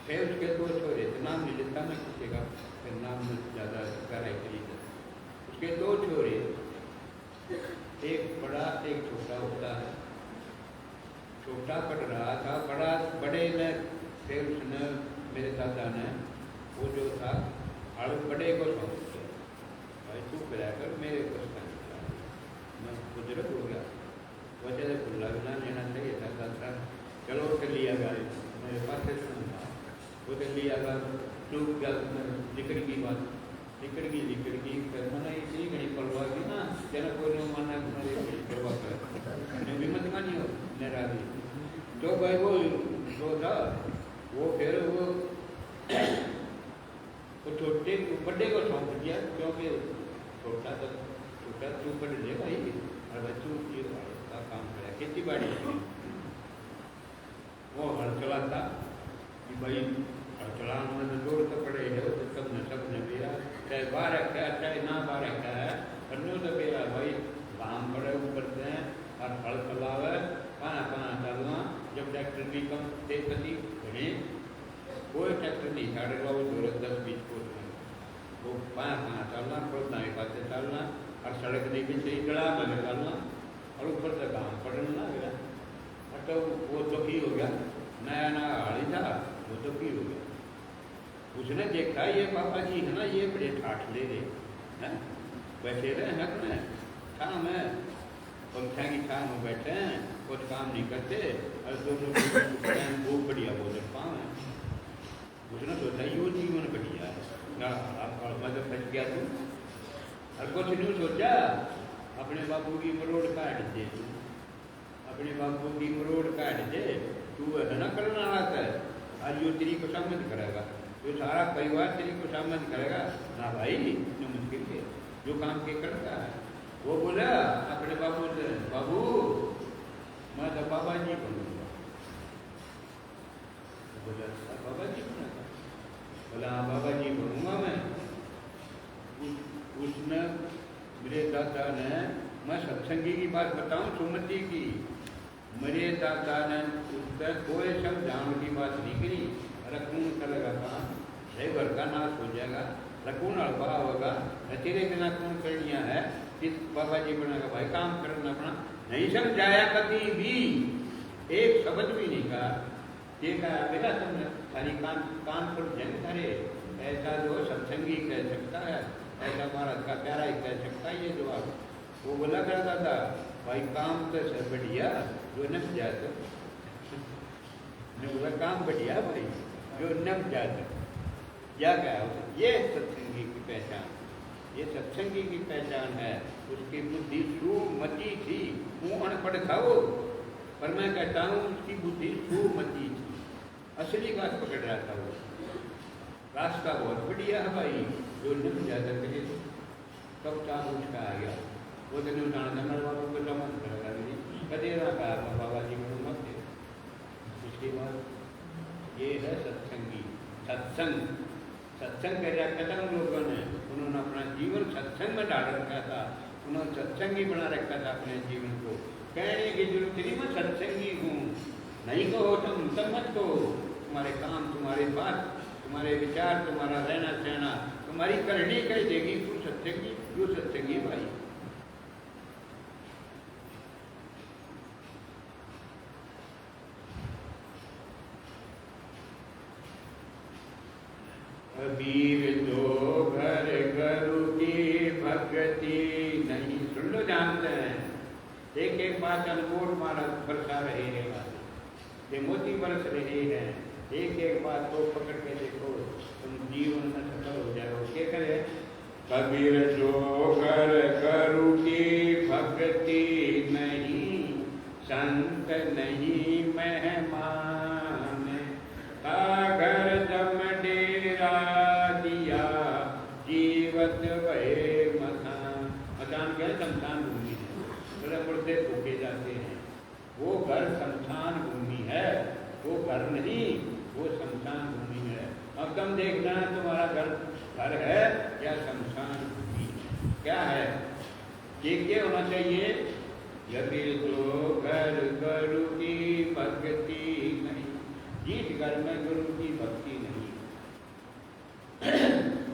Speaker 1: फिर उसके 2 छोरे, नाम नहीं लेता मैं किसी का, फिर नाम ज़्यादा गहराई करी। उसके 2 छोरे, एक बड़ा एक छोटा होता है। छोटा पढ़ रहा था, बड़े ने फिर उसने मेरे दादा ने वो जो था और बड़े को सौंप दिया, भाई तू कराकर मेरे को मैं बुजुर्ग हो गया, वजह से खुला बिना लेना चाहिए था। दादा चलो कर लिया गाय, मेरे पास से सुनता वो कर लिया गा, डूब गया, लिकड़ की बात लिकड़ गई फिर मैंने इतनी घड़ी परवाह की ना, जना कोई माना परवाह कर भी मत मानी हो मेरा भी। तो भाई वो जो था वो फिर वो छोटे बड़े को सौंप दिया, क्योंकि छोटा तू पढ़ ले भाई, और बच्चों का काम करा खेती बाड़ी। वो हल चलाता कि भाई हल चलाने में तो जोड़ तो पड़े है, तो सबने बेरा, चाहे 12 का चाहे ना 12 का है, अन्यों तो बेरा भाई काम पड़े ऊपर से और हल चलावे, पाना चलना। जब ट्रैक्टर भी कम तेज गति घने, कोई ट्रैक्टर नहीं छाड़ेगा, वो 10-20 फुट में वो पाना चलना, खोदना एक बात से चलना, और सड़क नहीं भी सही गड़ा में निकालना, और ऊपर से काम पड़ना गया। और तो वो दुखी हो गया, नया हाड़ी था, वो दुखी हो गया। उसने देखा ये पापा जी है ना, ये बड़े ठाठ ले रहे हैं, बैठे रहे हैं अपने छाँ में, पंखा की छाँ में बैठे हैं, कुछ काम नहीं करते, और दोनों बहुत बढ़िया भोजन पाँव है। उसने सोचा यो जीवन बढ़िया है, मतलब फंस गया तू। और कुछ नहीं सोचा, अपने बापू की मरोड़ काट दे, तू अपने बापू की मरोड़ काट दे, तू है ना करना आता है, और यो तेरी को सम्मत करेगा, जो सारा परिवार तेरी को सम्मत करेगा ना भाई, इतने मुश्किल है जो काम के करता है। वो बोला अपने बाबू से, बाबू मैं तो बाबा जी बनूंगा। बोला बाबा जी बनूंगा? बोला हाँ बाबा जी बनूंगा मैं। उसने मेरे दादा ने, मैं सत्संगी की बात बताऊं सुमति की, मेरे दादा ने उसका कोई सब जान की बात नहीं करी। रखून चलेगा काम, सही घर का नाश हो जाएगा, रखून अड़बा होगा, तेरे बिना कौन करनिया है, किस बाबा जी बनेगा भाई, काम करना अपना नहीं समझाया कभी भी, एक शब्द भी नहीं कहा। देखा बेटा तुमने सारी कान पर जंग करे, ऐसा जो सत्संगी कह सकता है, ऐसा भारत का प्यारा ही कह सकता है ये जवाब। वो बोला करता था भाई काम तो सब बढ़िया जो नम जाता, बोला काम बढ़िया भाई जो नम जाता। क्या कहा ये सत्संगी की पहचान, ये सत्संगी की पहचान है। उसकी बुद्धि सुमति थी, वो अनपढ़ था वो, पर मैं कहता हूँ उसकी बुद्धि सुमति थी, असली बात पकड़ रहा था वो। रास्ता बहुत बढ़िया है भाई, जो निम ज्यादा करे कब चाह उसका आ गया, वो दिन उठाना मेरे बाबू को जमन करेगा मेरी कदे ना कहा बाबा जी को मत दे। उसके बाद ये है सत्संगी, सत्संग, सत्संग कर रखा था उन लोगों ने, उन्होंने अपना जीवन सत्संग में डाल रखा था, उन्होंने सत्संगी बना रखा था अपने जीवन को। कहने की जरूरत नहीं, मैं सत्संगी हूँ, नहीं कहो तुम तब मत कहो, तुम्हारे काम, तुम्हारे बात, तुम्हारे विचार, तुम्हारा रहना सहना, तुम्हारी करनी कह देगी तू सत्संगी, जो सत्संगी भाई। कबीर दो घर गुरु की भक्ति नहीं, सुन लो जानते हैं, एक एक बात अनमोल मारा बरसा रहे हैं, ये मोती बरस रहे हैं, एक एक बात को पकड़ के देखो, तुम जीवन में सफल हो जाओ। क्या करे? कबीर दो घर गुरु की भक्ति नहीं, संत नहीं मेहमान, घर जम डेरा दिया जीवत भये मकान। मकान क्या? शमशान भूमि है, बड़े मुर्दे फूके जाते हैं, वो घर शमशान भूमि है, वो घर नहीं, वो शमशान भूमि है। अब तुम देखना तुम्हारा घर है या शमशान भूमि, क्या है? ये होना चाहिए, यदि तो घर गुरु की भक्ति नहीं, जिस घर में गुरु की भक्ति नहीं,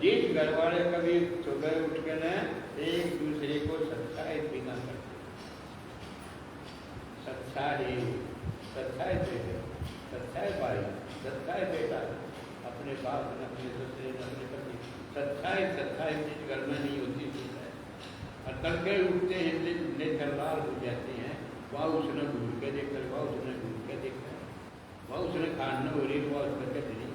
Speaker 1: जिस घर वाले कभी सुबह उठ के न एक दूसरे को सत्साहित भी ना करते, सत्साहित भाई, सत्साहित बेटा, अपने बाप ने, अपने दूसरे ने, अपने पति, सत्साहित जिस घर में नहीं होती है, और तड़के उठते हैं तलवार हो जाते हैं, वहाँ उसने घूम के देखकर, वहाँ उसने घूम के देखकर, वह उसने खाना हो रही, वह उसने कहते नहीं,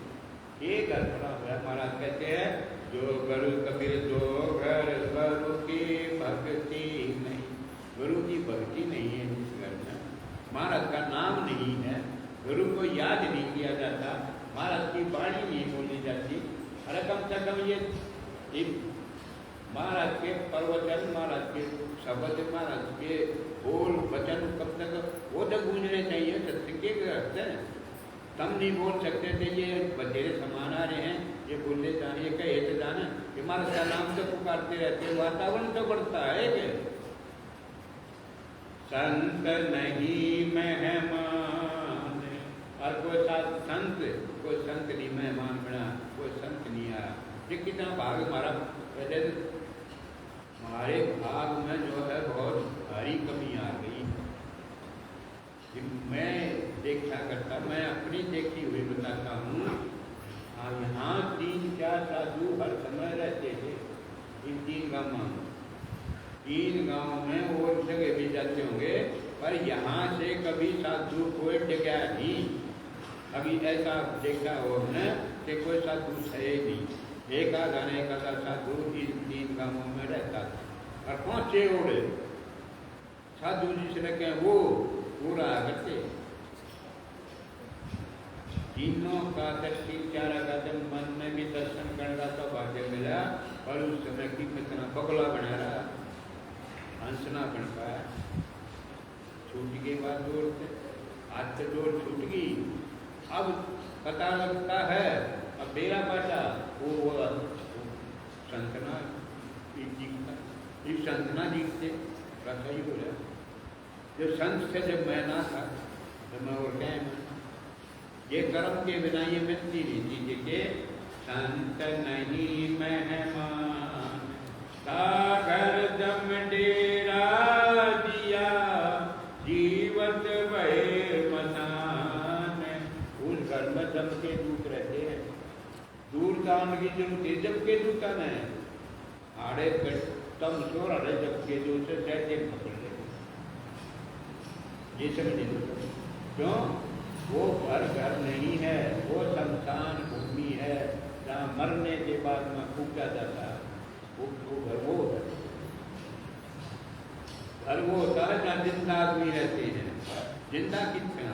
Speaker 1: ये घर पड़ा हुआ। महाराज कहते हैं जो गुरु कबीर दो घर गुरु की भक्ति नहीं, गुरु की भक्ति नहीं है जिस घर में, महाराज का नाम नहीं है, गुरु को याद नहीं किया जाता, महाराज की वाणी नहीं बोली जाती, अरे कम से कम ये महाराज के प्रवचन, महाराज के शब्द, महाराज के बोल वचन कब तक वो तो गूंजने चाहिए सत्संग के अर्थ है। तम नहीं बोल सकते थे, ये बतेरे समान आ रहे हैं, ये बोलते जाने, ये कहे तो जाना, ये महाराज का नाम तो पुकारते रहते, वातावरण तो बढ़ता है कि संत नहीं मेहमान, और कोई संत नहीं मेहमान बना, कोई संत नहीं आया। ये कितना भाग हमारा, पहले हमारे भाग में जो है बहुत भारी कमी आ गई। मैं देखा करता, मैं अपनी देखी हुई बताता हूँ, यहाँ 3-4 साधु हर समय रहते थे इन 3 गाँव में, 3 गाँव में और जगह भी जाते होंगे, पर यहाँ से कभी साधु कोई जगह नहीं। अभी ऐसा देखा हो हमने कि कोई साधु है ही नहीं। एक आधा ने एक आधा साधु इन 3 गांवों में रहता था और 5-6 ओढ़े साधु जी से लगे वो पूरा करते। तीनों का दृष्टि 4 का जब मन में भी दर्शन करने का तो भाग्य मिला और उस समय की कितना बगला बना रहा, हंसना बन पाया। छूट गई बात जोर से, आज से जोर छूट गई। अब पता लगता है अब मेरा बेटा वो संतना जीतता, ये संतना जीतते ऐसा ही बोला। जब संत से जब मैं ना था तो मैं और क्या ये कर्म के बिना ये मिलती नहीं चीजें के संत नहीं मेहमान सागर दम डेरा दिया जीवत भय मसान। उस घर में दम के दूत रहते हैं, दूर दान की जरूरत है। जब के दूत है आड़े तम शोर अड़े जब के दूत से सहते पकड़ ले ये समझ क्यों वो घर घर नहीं है, वो शमशान भूमि है जहाँ मरने के बाद में फूका जाता है। वो घर वो है, घर वो होता है जहाँ जिंदा आदमी रहते हैं। जिंदा कितना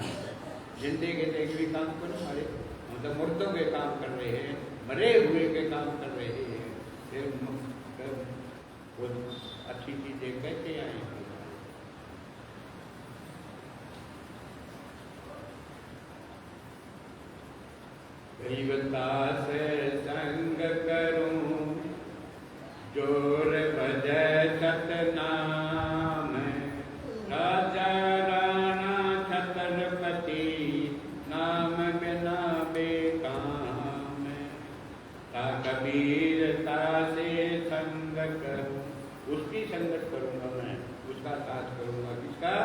Speaker 1: जिंदे के देख भी काम करो हमारे, हम तो मुर्दों के काम कर रहे हैं, मरे हुए के काम कर रहे हैं। फिर वो अच्छी चीजें कैसे आएंगी? गरीबता से संग करूं जोर भजय सतनाम। राजा राणा छत्रपति नाम बिना बेकाम। ता कबीरता से संग करूं, उसकी संगत करूंगा मैं, उसका साथ करूंगा। किसका?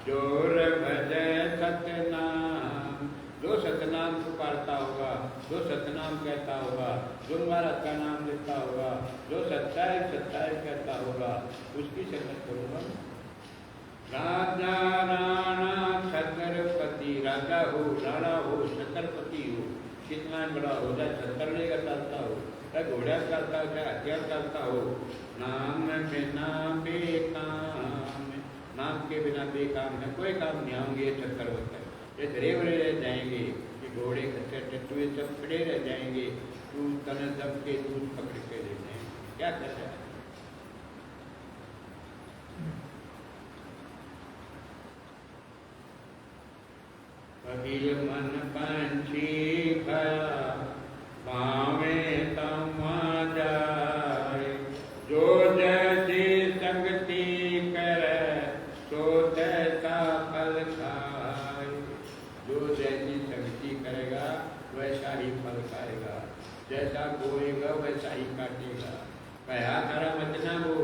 Speaker 1: जोर भजय सतनाम। जो सतनाम पुकारता होगा, जो सतनाम कहता होगा, जो महाराज का नाम लेता होगा, जो सच्चाई सच्चाई कहता होगा, उसकी संगत करूंगा। राजा राणा छत्रपति, राजा हो, राणा हो, छत्रपति हो, कितना बड़ा हो जाए, छत्र लेगा चलता हो, चाहे घोड़ा चलता हो, चाहे हथियार चलता हो। नाम बिना बेकाम, नाम के बिना बेकाम है, कोई काम नहीं होंगे। छत्र होता है ये धरे भरे रह जाएंगे, ये घोड़े खच्चर टट्टुए सब खड़े रह जाएंगे। तू तन दब के दूध पकड़ के ले जाएंगे, क्या कर रहा है? कबीर मन पंछी खया पावे तम जाए। जो जैसी संगति करे सो तैसा फल खाए। जो जैसी संगति करेगा वैसा ही फल खाएगा, जैसा बोएगा वैसा ही काटेगा। कहा तारा मतना वो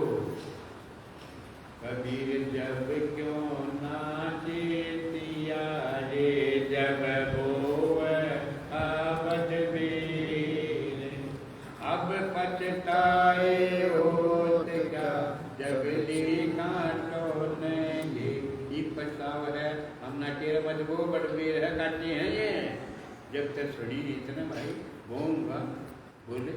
Speaker 1: कबीर जब क्यों नाचे दिया रे, जब बोए आवत बेर। अब पछताए होत क्या जब देखा टोलेंगे। ये पछताव है, हम ना तेरा मजबूर बड़बीर है, काटे हैं ये। जब तक छड़ी इतना भाई बोऊंगा बोले,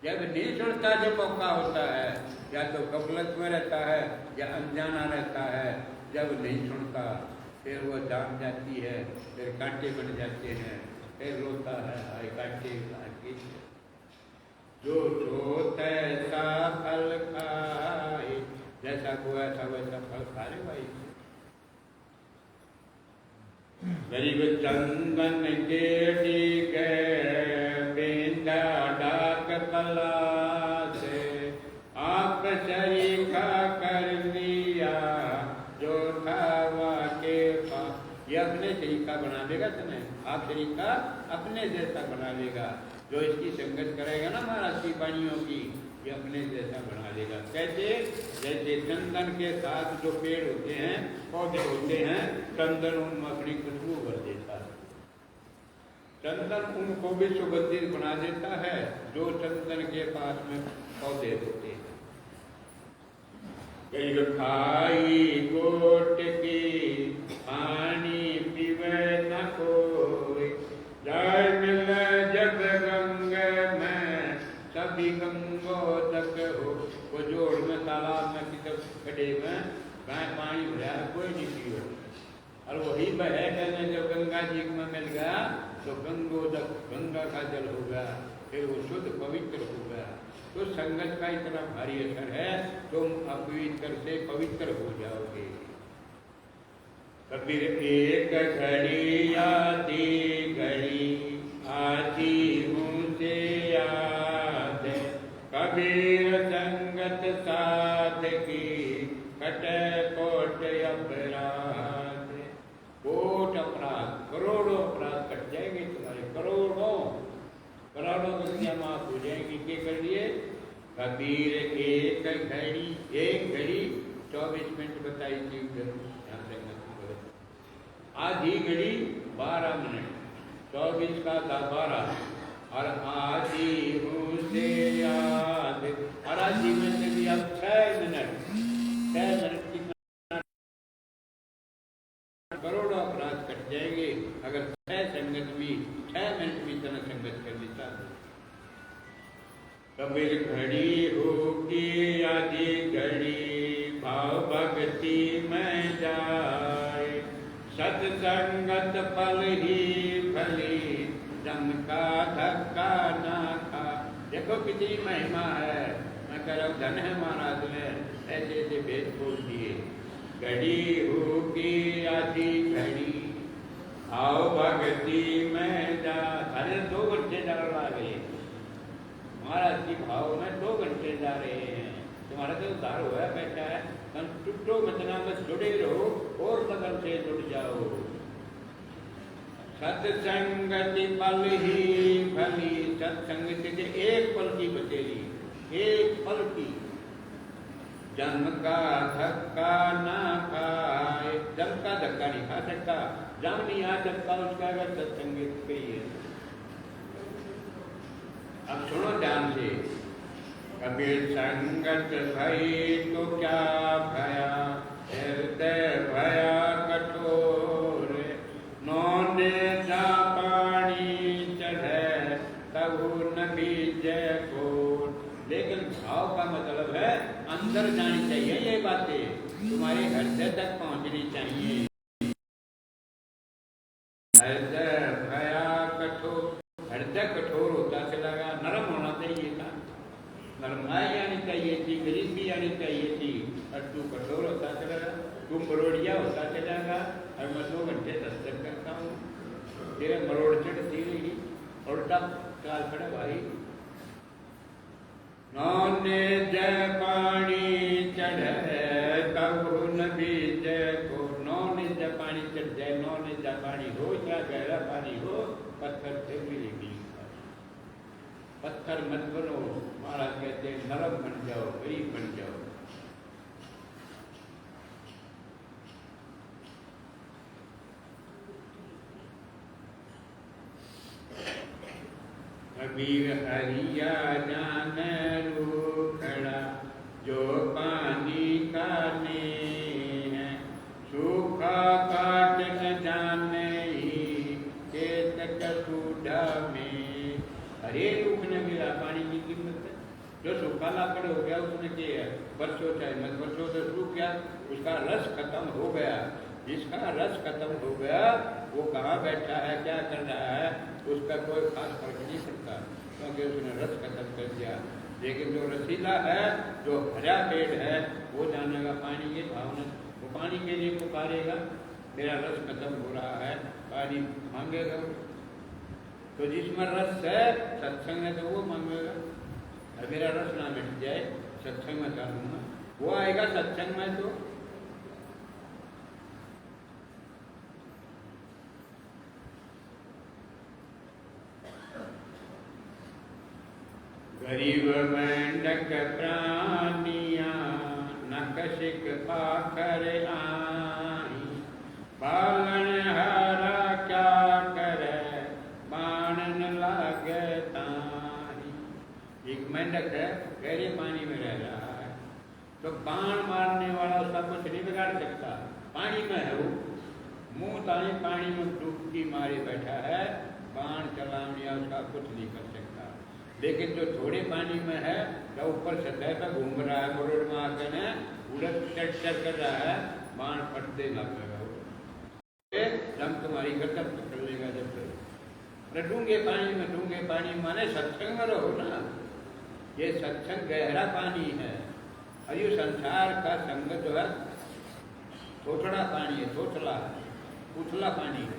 Speaker 1: जब नहीं सुनता, जब मौका होता है, या तो गफलत में रहता है या अनजाना रहता है। जब नहीं सुनता फिर वो जान जाती है, फिर कांटे बन जाते हैं, फिर रोता है हाय कांटे काटे। जो सोता ऐसा फल खाए, जैसा बोया था वैसा फल खा ले भाई। गरीब चंदन के टीके बिंदा डाक पला से, आप शरीका कर लिया जो था वाके पास। ये अपने शरीका बना देगा तुम्हें, आप शरीका अपने जैसा बना लेगा। जो इसकी संगत करेगा ना महाराज की वाणियों की, ये अपने जैसा बना लेगा। कैसे? जैसे चंदन के साथ जो पेड़ होते हैं, पौधे होते हैं, चंदन उनमें अपनी खुशबू भर देता है। चंदन उनको भी सुगंधित बना देता है जो चंदन के पास में पौधे होते हैं। कई खाई गोट की पानी पीवे न कोई, जाय मिल जब कभी गंगोदक हो, वो जोड़ में तालाब में किसी खड्डे में गाय पानी भरा कोई नहीं पियो, और वही बहे कहने जब गंगा जी में मिल गया तो गंगोदक गंगा का जल हो गया, फिर वो शुद्ध पवित्र हो गया। तो संगत का इतना भारी असर है, तुम अपवित्र से पवित्र हो जाओगे। कबीर एक घड़ी आती घड़ी आती मुझे याद, कबीर संगत साथ की कटे कोट अपराध। कोट अपराध, करोड़ों अपराध कट जाएंगे तुम्हारे, करोड़ों करोड़ों दुनिया माफ हो जाएंगी। क्या कर लिए? कबीर एक घड़ी, एक घड़ी 24 मिनट बताई थी, आधी घड़ी 12 मिनट, 24 का 12, और आधी मुझे याद, और आधी में से भी अब 6 मिनट, 6 मिनट की करोड़ों अपराध कट जाएंगे अगर 6 संगत भी 6 मिनट भी तना संगत कर लेता। कबीर घड़ी होगी आधी घड़ी भाव भक्ति में जाए, सत्संगत फल ही फली जम का धक्का ना खा। देखो कितनी महिमा है, मैं कह रहा हूँ धन है महाराज ने ऐसे ऐसे भेद बोल दिए। घड़ी होगी आधी घड़ी आओ भक्ति में जा, अरे 2 घंटे डर गए महाराज की भाव में, 2 घंटे जा रहे हैं। तुम्हारा तो उद्धार हुआ बैठा है, टूटो बचना बस जुड़े रहो और लगन से जुड़ जाओ। सत्संगति पल ही फली, सत्संग से एक पल की बचेगी, एक पल की। जन्म का धक्का ना खाए, जन्म का धक्का नहीं खा सकता, जन्म नहीं आ सकता उसका अगर सत्संग पे ही है। अब सुनो ध्यान से, कबीर संगत भई तो क्या भया, हृदय भया कठोर, नौने जा पानी चढ़े तबु न बीजे कोट। लेकिन भाव का मतलब है अंदर जानी चाहिए, ये बातें तुम्हारे हृदय तक पहुंचनी चाहिए। हृदय भया कठोर, हृदय कठोर होता चला गया, नरम होना चाहिए था, नरमाई आनी चाहिए थी, गरीबी आनी चाहिए थी, और तू कठोर होता चला गया, तू मरोड़िया होता चला गया। और मैं 2 घंटे सत्संग करता हूँ, तेरे मरोड़ चढ़ती रही, उल्टा चाल खड़ा भाई। नौने जय पानी चढ़े तब न बीजे को, नौने जय पानी चढ़ जाए, नौने जय पानी हो या गहरा पानी हो, पत्थर से मिलेगी। पत्थर मत बनो, महाराज कहते हैं नरम बन जाओ, गरीब बन जाओ। कबीर हरिया जान रूखड़ा जो पानी का ने, सूखा काट न जाने ही खेत कसूढ़ा में। अरे रूख ने मिला पानी की कीमत है, जो सूखा लाकड़ हो गया उसने क्या है, बरसों चाहे मत बरसों तो सूख गया, उसका रस खत्म हो गया। जिसका रस खत्म हो गया वो कहाँ बैठा है, क्या कर रहा है, उसका कोई खास फर्क नहीं पड़ता, क्योंकि उसने रस खत्म कर दिया। लेकिन जो रसीला है, जो हरा पेड़ है, वो जानेगा पानी के भावना, वो पानी के लिए पुकारेगा, मेरा रस खत्म हो रहा है, पानी मांगेगा। तो जिसमें रस है सत्संग है तो वो मांगेगा, और मेरा रस ना मिट जाए सत्संग में करूँगा, वो आएगा सत्संग में। तो गरीब मेंढक प्राणिया नकशिक पाकर आई, पालन हारा क्या करे बाण न लागे ताई। एक मेंढक है, गहरे पानी में रह रहा है, तो बाण मारने वाला उसका कुछ नहीं बिगाड़ सकता, पानी में है वो, मुंह ताने पानी में डुबकी मारे बैठा है, बाण चलाने उसका कुछ नहीं कर सकता। लेकिन जो थोड़े पानी में है तो ऊपर सतह पर घूम रहा है, मुरड़ में आकर है उड़द चट कर रहा है, बाण फटते लगेगा, दम तुम्हारी गर्दन पकड़ लेगा। जब तक डूंगे पानी माने सत्संग में रहो ना, ये सत्संग गहरा पानी है। और ये संसार का संग जो है थोथड़ा पानी है, थोथला उथला पानी है,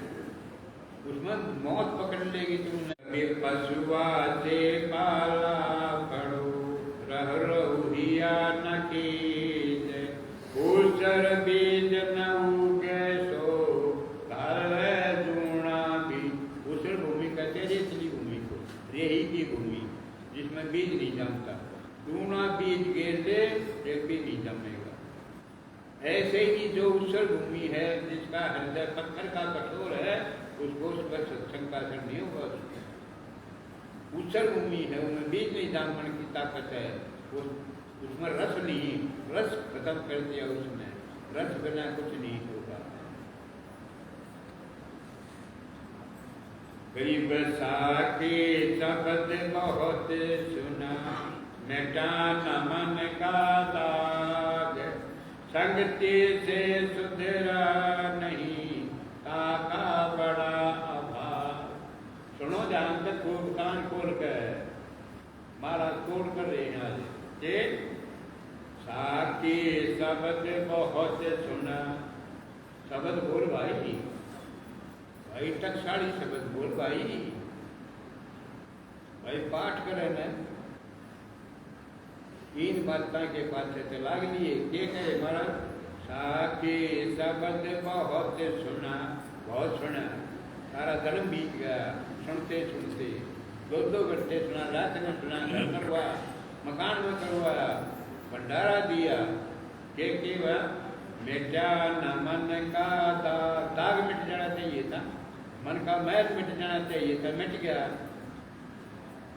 Speaker 1: उसमें मौत पकड़ लेगी तुमने। पशुआ से पाला करो रह रहुआ न कीज, ऊसर बीज न उगे सो घर दूना बीज। ऊसर भूमि कहते हैं रेतली भूमि को, रेही की भूमि जिसमें बीज नहीं जमता, दूना बीज गिर दे एक भी नहीं जमेगा। ऐसे ही जो ऊसर भूमि है जिसका हृदय पत्थर का कठोर है, उसको उस पर सत्संग का असर नहीं होगा। ऊसर भूमि है, उनमें बीज नहीं जामने की ताकत है, उसमें रस नहीं, रस खत्म कर दिया उसने, रस बिना कुछ नहीं होगा। गरीब साके शब्द बहुत सुना, मिटा न मन का दाग, संगति से सुधरा नहीं काका बड़ा अभाव। सुनो ध्यान से, खूब कान खोल कर, महाराज खोल कर रहे हैं आज के साकी शब्द बहुत सुना। शब्द बोल भाई, भाई टकसाली शब्द बोल भाई, भाई पाठ करे न इन बातों के पाछे से लाग लिए के कहे महाराज, साके शब्द बहुत सुना, बहुत सुना, सारा धर्म बीत गया सुनते सुनते, दो घंटे सुना, रात में सुना, घर करवाया, मकान में करवाया, भंडारा दिया, के हुआ मिटा न मन का दाग मिट जाना चाहिए था, मन का मैल मिट जाना चाहिए था, मिट गया।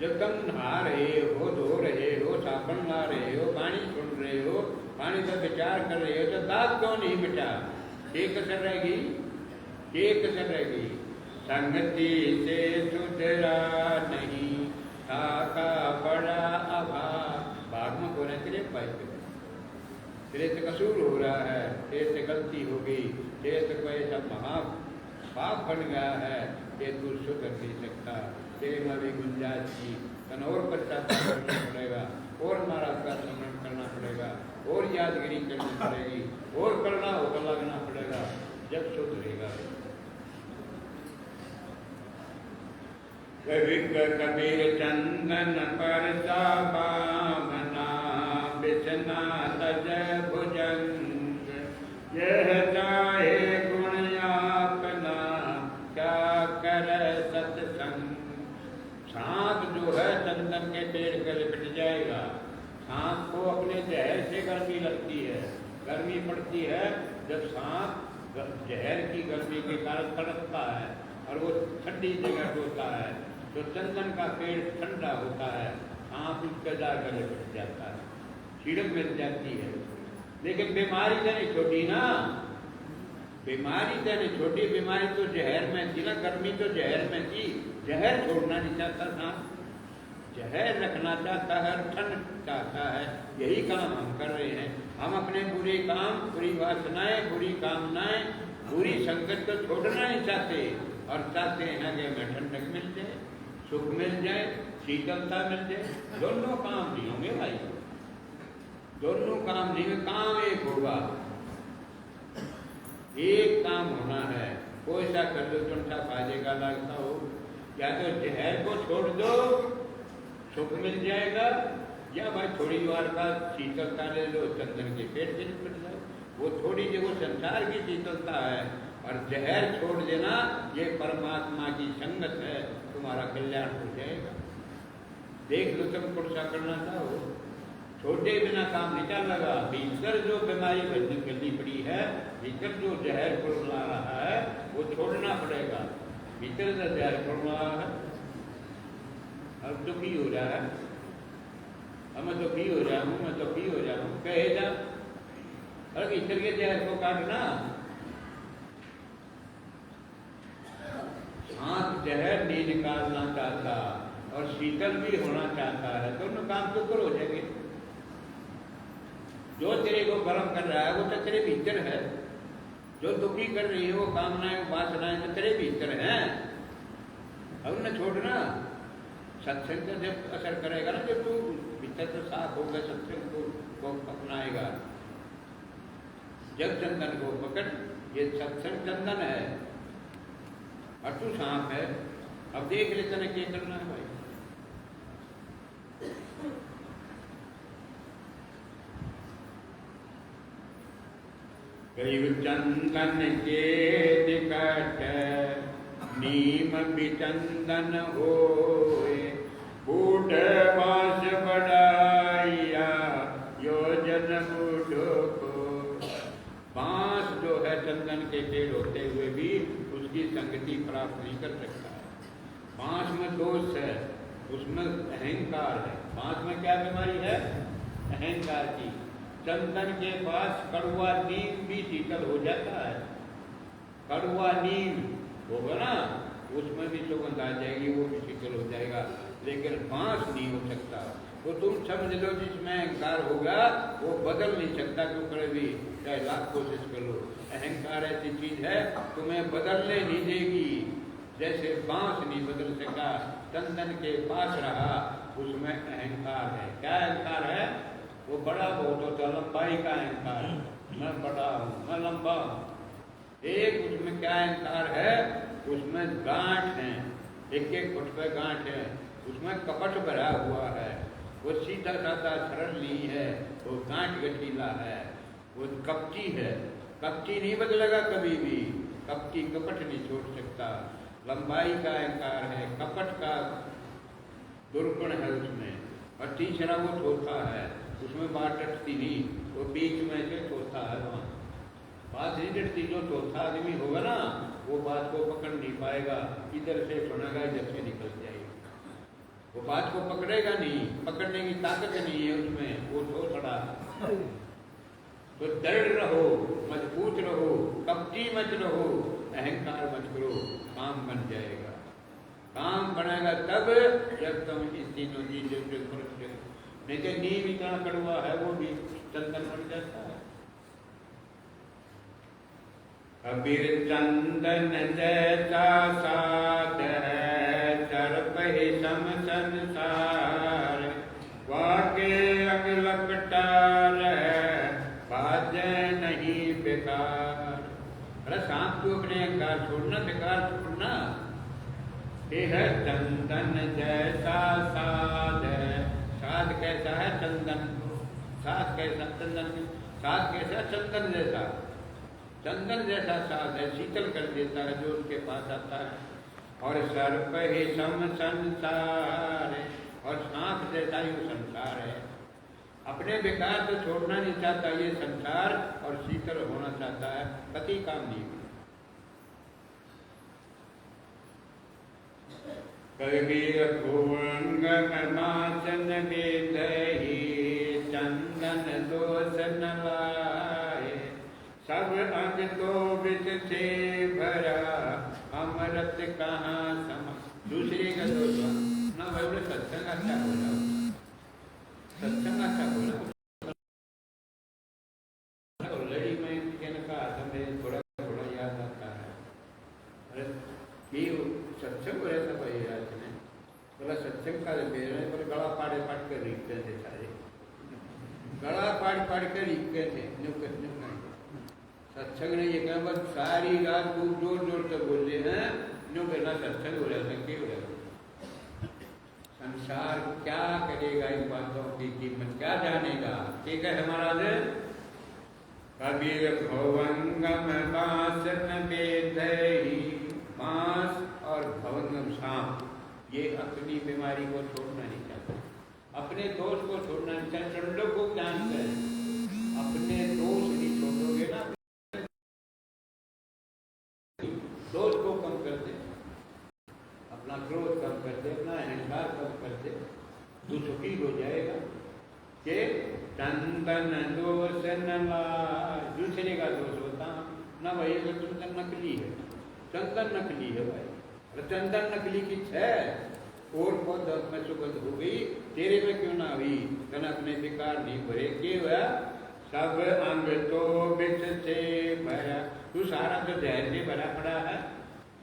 Speaker 1: जब तुम नहा रहे हो, धो रहे हो, साबुन ला रहे हो, पानी सुन रहे हो, पानी का विचार कर रहे हो, तो दाग क्यों नहीं मिटा? एक कसर रहेगी, एक कसर रहेगी। संगति से सुधरा नहीं काका बड़ा अभाव। भाग में बोले तेरे पाइप, तेरे से कसूर हो रहा है, तेरे से गलती हो गई, तेरे से कोई ऐसा महा पाप बन गया है कि तू सुधर नहीं सकता, तेरे में भी गुंजाइश की, तन और पश्चाताप करना पड़ेगा, और महाराज का स्मरण करना पड़ेगा, और यादगिरी करनी पड़ेगी, और करना होगा लगना पड़ेगा, जब सुधरेगा। कबीर चंदन पर साबामना बिछना तज भुजंग, यह चाहे गुण अपना क्या कर सत्संग। सांप जो है चंदन के पेड़ पर लिपट जाएगा। सांप को अपने जहर से गर्मी लगती है, गर्मी पड़ती है जब सांप जहर की गर्मी के कारण तड़पता है और वो ठंडी जगह होता है, तो चंदन का पेड़ ठंडा होता है, सांप उसका जाकर लिपट जाता है, छिड़क मिल जाती है। लेकिन बीमारी देनी छोटी ना, बीमारी देनी छोटी, बीमारी तो जहर में थी ना, गर्मी तो जहर में थी, जहर छोड़ना नहीं चाहता सांप, जहर रखना चाहता है, ठंड चाहता है। यही काम हम कर रहे हैं। हम अपने बुरे काम, बुरी वासनाएं, बुरी कामनाएं, बुरी संगत को छोड़ना नहीं चाहते, और चाहते हैं कि हमें ठंडक मिल जाए, सुख मिल जाए, शीतलता मिल जाए। दोनों काम नहीं होंगे भाई, दोनों काम नहीं, काम एक होगा, एक काम होना है। कोई सा कर दो तुम सा फायदे का लगता हो, या तो जहर को छोड़ दो सुख मिल जाएगा, या भाई थोड़ी बार का शीतलता ले लो, चंदन के पेड़ से निपट जाओ। वो थोड़ी जो वो संसार की शीतलता है, और जहर छोड़ देना ये परमात्मा की संगत है, तुम्हारा कल्याण हो जाएगा। देख लो तुम कुछ करना चाहो, छोटे बिना काम नहीं चल लगा। भीतर जो बीमारी गली पड़ी है, भीतर जो जहर ला रहा है, वो छोड़ना पड़ेगा। भीतर जो जहर रहा है, अब दुखी हो रहा है, अब मैं दुखी हो रहा हूँ, मैं दुखी हो रहा हूँ, कहेगा अरे भीतर के जहर को काटना। सांप जहर नहीं निकालना चाहता, और शीतल भी होना चाहता है, दोनों काम तो करो हो जाएंगे। जो तेरे को गर्म कर रहा है वो तो तेरे भीतर है, जो दुखी कर रही है वो कामनाएं वासनाएं तो तेरे भीतर हैं। अब न छोड़ना, सत्संग का जब असर करेगा ना, जब तू भीतर से साफ होगा, सत्संग को अपनाएगा, जब चंदन को पकड़, ये सत्संग चंदन है और तू सांप है। अब देख लेते ना क्या करना है भाई। करीब चंदन के निकट नीम बिचंदन होए, बूढ़ बांस बढ़ाइया योजन बूढ़ो को। बांस जो है चंदन के पेड़ होते हुए भी उसकी संगति प्राप्त नहीं कर सकता है। बांस में दोष है, उसमें अहंकार है। बांस में क्या बीमारी है? अहंकार की। चंदन के पास कड़वा नीम भी शीतल हो जाता है, कड़वा नीम होगा ना, उसमें भी सुगंध आ जाएगी, वो भी शीतल हो जाएगा, लेकिन बांस नहीं हो सकता। तो तुम समझ लो जिसमें अहंकार होगा वो बदल नहीं सकता, क्यों करे भी, चाहे लाख कोशिश कर लो। अहंकार ऐसी चीज है तुम्हें बदलने नहीं देगी, जैसे बांस नहीं बदल सका, चंदन के पास रहा, उसमें अहंकार है। क्या अहंकार है? वो बड़ा बहुत होता, लंबाई का अहंकार है, मैं बड़ा हूँ, मैं लंबा हूँ। एक उसमें क्या अहंकार है? उसमें गांठ है, एक एक फुट पे गांठ है, उसमें कपट भरा हुआ है, वो सीधा साधा सरल नहीं है, वो गांठ गठीला है, वो कपटी है। कपटी नहीं बदलेगा कभी भी, कपटी कपट नहीं छोड़ सकता। लंबाई का अहंकार है, कपट का दुर्गुण है उसमें। और तीसरा वो चौथा है, उसमें बात डटती नहीं, वो बीच में से चौथा है, वहाँ बात नहीं डटती। जो चौथा आदमी होगा ना, वो बात को पकड़ नहीं पाएगा, इधर से सुनेगा, इधर से निकल जाएगा, वो बात को पकड़ेगा नहीं, पकड़ने की ताकत नहीं है उसमें, वो छोटा। तो दृढ़ रहो, मजबूत रहो, कपटी मत रहो, अहंकार मत करो, काम बन जाएगा। काम बनेगा तब जब तुम इस तीनों चीजों से फर्क करो। नहीं तो नीम इतना कड़वा है, वो भी चंदन बन जाता है। कबीर चंदन जैसा साध है, सर्प ही सम संसार, वाके अंग लपटार है, बाजे नहीं बेकार। अरे सांप को अपने अहंकार छोड़ना, बेकार छोड़ना। यह चंदन जैसा साध है, साध कैसा है? चंदन। साध कैसा? चंदन। साध कैसा? चंदन जैसा। चंदन जैसा साध है, शीतल कर देता है जो उसके पास आता है। और सर्प ही सम संसार, और सांप जैसा ही वो संसार है। अपने बेकार तो छोड़ना नहीं चाहता ये संसार, और शीतल होना चाहता है, कति काम नहीं। कबीर भुवंग माचन बेदही, चंदन दोष न लाए, सब अंग तो विष से भरा, अमृत कहाँ सम। दूसरे का दोष ना भाई, बोले सत्संग अच्छा बोला, सत्संग अच्छा बोला। लड़ी में कहने का हमें थोड़ा थोड़ा याद आता है। अरे ये सत्संग हो रहा था भाई आज में, बोला सत्संग का मेरे पर गला पाड़ कर लिखते थे सारे, गला पाड़ कर लिखते थे। सत्संग ने ये कहा बस सारी रात खूब जोर जोर से बोल रहे हैं, नो कहना सत्संग हो रहा, संख्या हो रहा। संसार क्या करेगा इन बातों की कीमत क्या जानेगा? ठीक है महाराज। कबीर भवंगम बासन बेदही, बांस और भवंगम सांप, ये अपनी बीमारी को छोड़ना नहीं चाहते, अपने दोष को छोड़ना नहीं चाहते। चंडों को जानते हैं, अपने दोष नहीं छोड़ोगे ना, दोष को कम कर दे, अपना क्रोध कम कर दे, अपना अहंकार कम कर दे, तू सुखी हो जाएगा। के चंदन दोष न लाए, दूसरे का दोष होता ना भाई, अगर चंदन नकली है, चंदन नकली है भाई, अरे चंदन नकली किस है? और पौधों में सुगंध हो गई, तेरे में क्यों ना हुई? कन अपने विकार नहीं भरे, क्या हुआ? सब अंग तो विष से भरा, तू सारा तो जहर से भरा पड़ा है,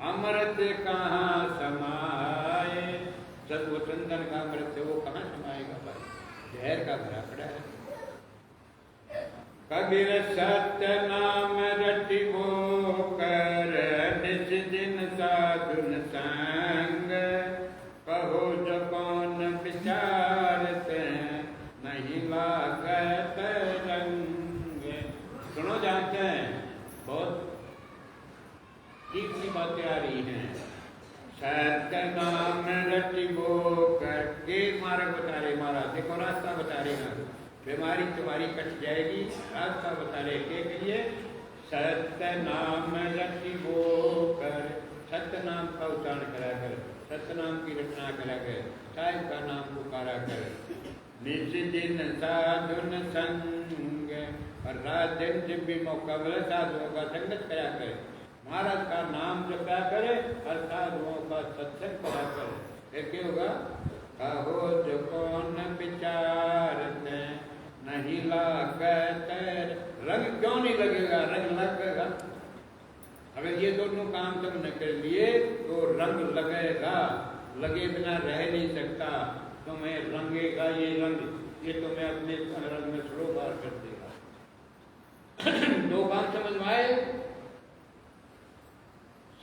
Speaker 1: अमृत कहाँ समाए? जब वो चंदन का अमृत है वो कहाँ समाएगा भाई? जहर का भरा पड़ा है। कबीर सत्य नाम रटिबो कर, निज दिन साधुन संग, कहो जो कौन विचारत, नहीं लागत रंग। सुनो, जानते हैं बहुत ठीक सी बातें आ रही हैं। सत्य नाम रटिबो कर, के मार्ग बता रहे महाराज, देखो रास्ता बता रहे ना, बीमारी तुम्हारी कट जाएगी, रास्ता बता रहे के लिए। सत्य नाम रटिबो कर, सत्य नाम का उच्चारण करा कर, सत्य नाम की रचना करा कर, साहिब का नाम पुकारा कर। निज दिन साधुन संग, और रात दिन जब भी मौका मिले साधुओं का संगत करा कर, महाराज का नाम जपा करे और साधुओं का सत्संग करा कर। फिर क्या होगा? कहो जो कौन विचारत, नहीं लागत रंग। क्यों नहीं लगेगा? रंग लगेगा। अगर ये दोनों काम तुमने कर लिए तो रंग लगेगा, लगे बिना रह नहीं सकता। तुम्हें रंगेगा ये रंग, ये तुम्हें अपने रंग में सरोकार कर देगा। दो काम समझ में आए?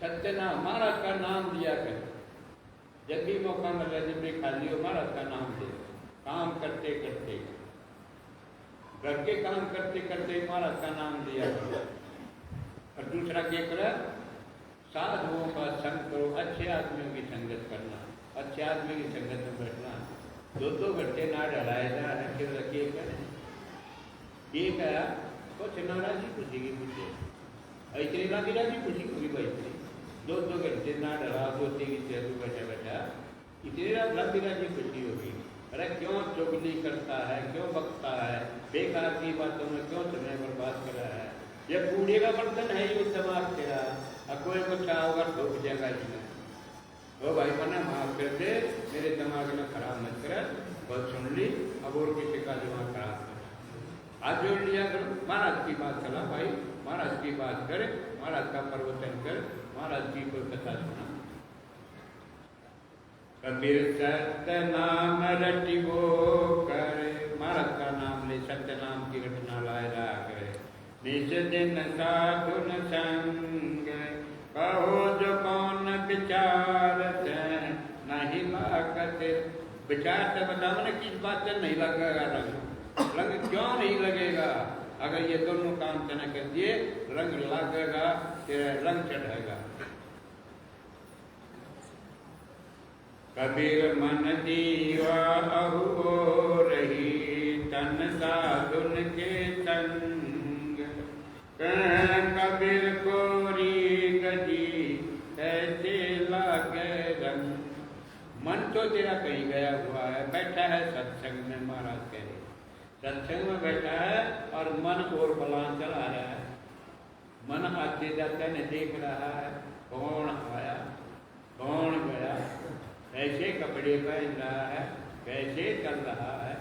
Speaker 1: सत्य नाम, महाराज का नाम दिया कर, जब भी मौका मिले, जब भी खाली हो महाराज का नाम दे। काम करते करते, घर के काम करते करते महाराज का नाम दिया करो। और दूसरा क्या करे? साधुओं का संग करो, अच्छे आदमियों की संगत करना, अच्छे आदमी की संगत में बैठना। 2-2 घंटे ना डराया जा रखे रखिए करें, ये कहा कुछ नाराजी खुशी की मुझे ऐसे लगी राजी खुशी पूरी बैठी 2-2 घंटे ना डरा, 2-3 घंटे बैठा बैठा इतनी लंबी राजी खुशी होगी। अरे क्यों चुगली करता है, क्यों बकता है, बेकार की बातों में क्यों समय बर्बाद कर रहा है? ये कूड़े का बर्तन है ये समाज तेरा, अब कोई कुछ होगा ठोक जाएगा इसमें। ओ भाई मना माफ कर दे, मेरे दिमाग में खराब मत कर, बहुत सुन ली, अब और किसी का दिमाग खराब कर। आज जोड़ लिया करो, महाराज की बात चला भाई, महाराज की बात कर, महाराज का प्रवचन कर, महाराज की कोई कथा सुना। कबीर सत्य नाम रटिबो कर, महाराज का नाम ले, सत्य नाम की रटना लाया करे। निज दिन साधुन संग, कहो जो कौन विचारत, नहीं लागत। विचार से बताओ ना किस बात से नहीं लगेगा रंग, रंग क्यों नहीं लगेगा? अगर ये दोनों काम करना कर दिए रंग लगेगा, तेरा रंग चढ़ेगा। कबीर मन दीवा अहु रही, तन साधुन के संग, कबीर कोरी गजी ऐसे लागे रंग। मन तो तेरा कहीं गया हुआ है, बैठा है सत्संग में, महाराज कह रहे सत्संग में बैठा है और मन और बलान चला रहा है। मन आते जाते ने देख रहा है, कौन आया कौन गया, कैसे कपड़े पहन रहा है, कैसे चल रहा है,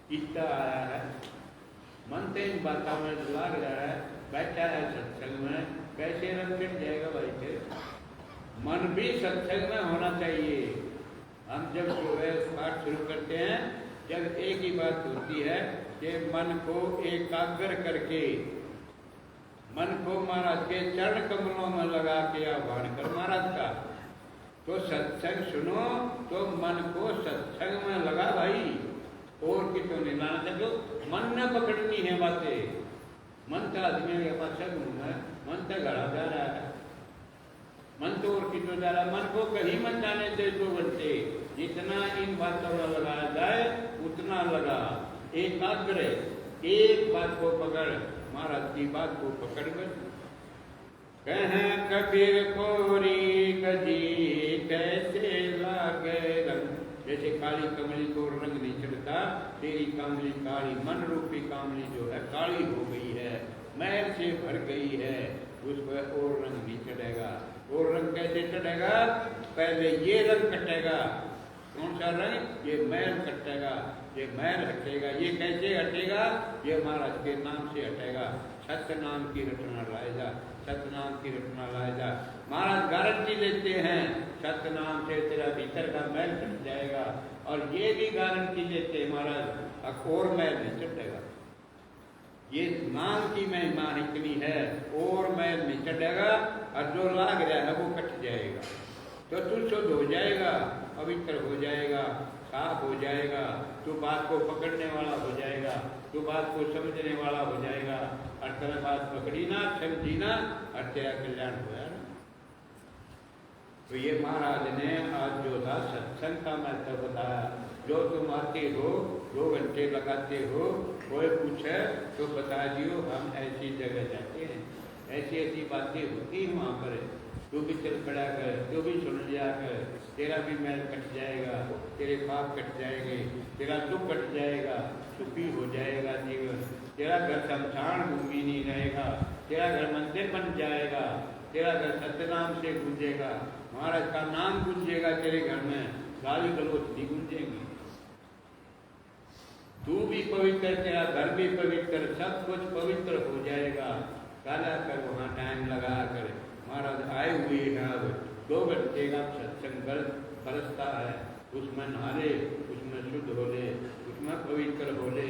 Speaker 1: कितना आया है। मन तो इन बातों में लग रहा है, बैठा है सत्संग में, कैसे रंग मिट जाएगा भाई के? मन भी सत्संग में होना चाहिए। हम जब सुबह पाठ शुरू करते हैं, जब एक ही बात होती है कि मन को एकाग्र करके, मन को महाराज के चरण कमलों में लगा के आह्वान कर महाराज का, तो सत्संग सुनो तो मन को सत्संग में लगा भाई, और कितों नहीं लाना चाहिए। मन न पकड़नी है बातें, मन का आदमी के पास है, मन तो गड़ा जा रहा है, मन तो और कितों जा रहा है। मन को कहीं मत जाने दे 2 घंटे, जितना इन बातों में लगाया जाए उतना लगा। एकाग्र एक बात को पकड़, महाराज की बात को पकड़ कर कह कबीर कोरी गजी कैसे लागे रंग। जैसे काली कमली को रंग नहीं चढ़ता, तेरी कामली काली, मन रूपी कामली जो है काली हो गई है, मैल से भर गई है, उस पर और रंग नहीं चढ़ेगा। और रंग कैसे चढ़ेगा? पहले ये रंग कटेगा। कौन सा रंग? ये मैल कटेगा, ये मैल हटेगा। ये कैसे हटेगा? ये महाराज के नाम से हटेगा। सत्य नाम की रटना लाएगा, सत्य नाम की रटना लाएगा। महाराज गारंटी लेते हैं सत्य नाम से तेरा भीतर का मैल कट जाएगा। और ये भी गारंटी लेते हैं महाराज और मैल नहीं चढ़ेगा। ये नाम की महिमा इतनी है, और मैल नहीं चढ़ेगा और जो लाग रहा है वो कट जाएगा। तो तू शुद्ध हो जाएगा, पवित्र हो जाएगा, साफ हो जाएगा। तू बात को पकड़ने वाला हो जाएगा, तू बात को समझने वाला हो जाएगा। और तेरा बात पकड़ी ना, समझी ना, और तेरा कल्याण हुआ ना। तो ये महाराज ने आज जो था सत्संग का महत्व बताया। जो तुम आते हो, 2 घंटे लगाते हो, कोई पूछे तो बता दियो हम ऐसी जगह जाते हैं, ऐसी ऐसी बातें होती हैं वहाँ पर। तू भी चल पड़ा कर, तू भी सुन लिया कर, तेरा भी मैल कट जाएगा, तेरे पाप कट जाएंगे, तेरा दुख कट जाएगा, सुखी हो जाएगा जीवन। तेरा घर शमशान भूमि नहीं रहेगा, तेरा घर मंदिर बन जाएगा, तेरा घर सत्यनाम से गूंजेगा, महाराज का नाम गूंजेगा तेरे घर में, गाली गलौज नहीं गूंजेगी। तू भी पवित्र, तेरा घर भी पवित्र, सब कुछ पवित्र हो जाएगा। काला कर वहाँ टाइम लगा कर महाराज आए हुए हैं। अब 2 घंटे का सत्संग बरसता है, उसमें नहाले, उसमें शुद्ध हो ले, उसमें पवित्र हो ले,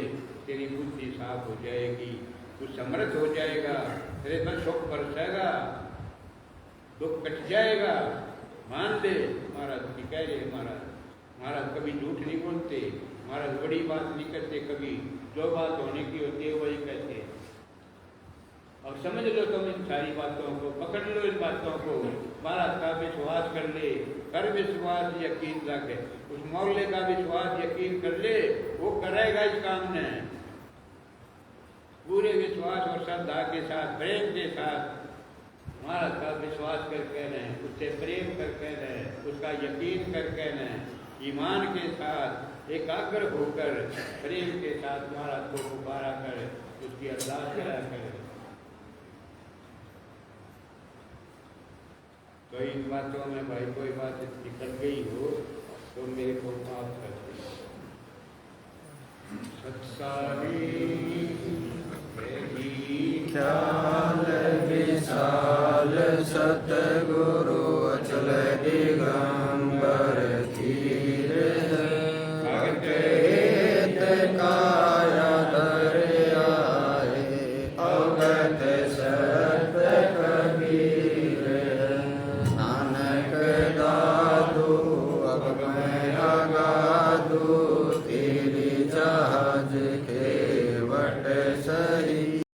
Speaker 1: तेरी बुद्धि साफ हो जाएगी, तू समर्थ हो जाएगा, तेरे पर सुख बरसेगा, दुख कट जाएगा। मान ले महाराज की कह रहे महाराज कभी झूठ नहीं बोलते, महाराज बड़ी बात नहीं करते, कभी जो बात होने की होती है वही कहते हैं। अब समझ लो तुम इन सारी बातों को, पकड़ लो इन बातों को, महाराज का विश्वास कर ले, कर विश्वास यकीन रखे, उस मोहल्ले का विश्वास यकीन कर ले, वो करेगा इस काम ने पूरे विश्वास और श्रद्धा के साथ, प्रेम के साथ। महाराज का विश्वास करके रहें, उससे प्रेम करके रहें, उसका यकीन करके रहें, ईमान के साथ एकाग्र होकर प्रेम के साथ महाराज को पुकारा कर, उसकी अरदास करा कर। तो इन बातों में भाई कोई बात निकल गई हो तो मेरे को माफ कर दे। सत्सारी
Speaker 3: ख्याल विशाल सतगुरु अचल दिगंबर धीर भगत काया धर आए अवगत सत कबीर नानक दादू अब मैं आगादू तेरी जहाज के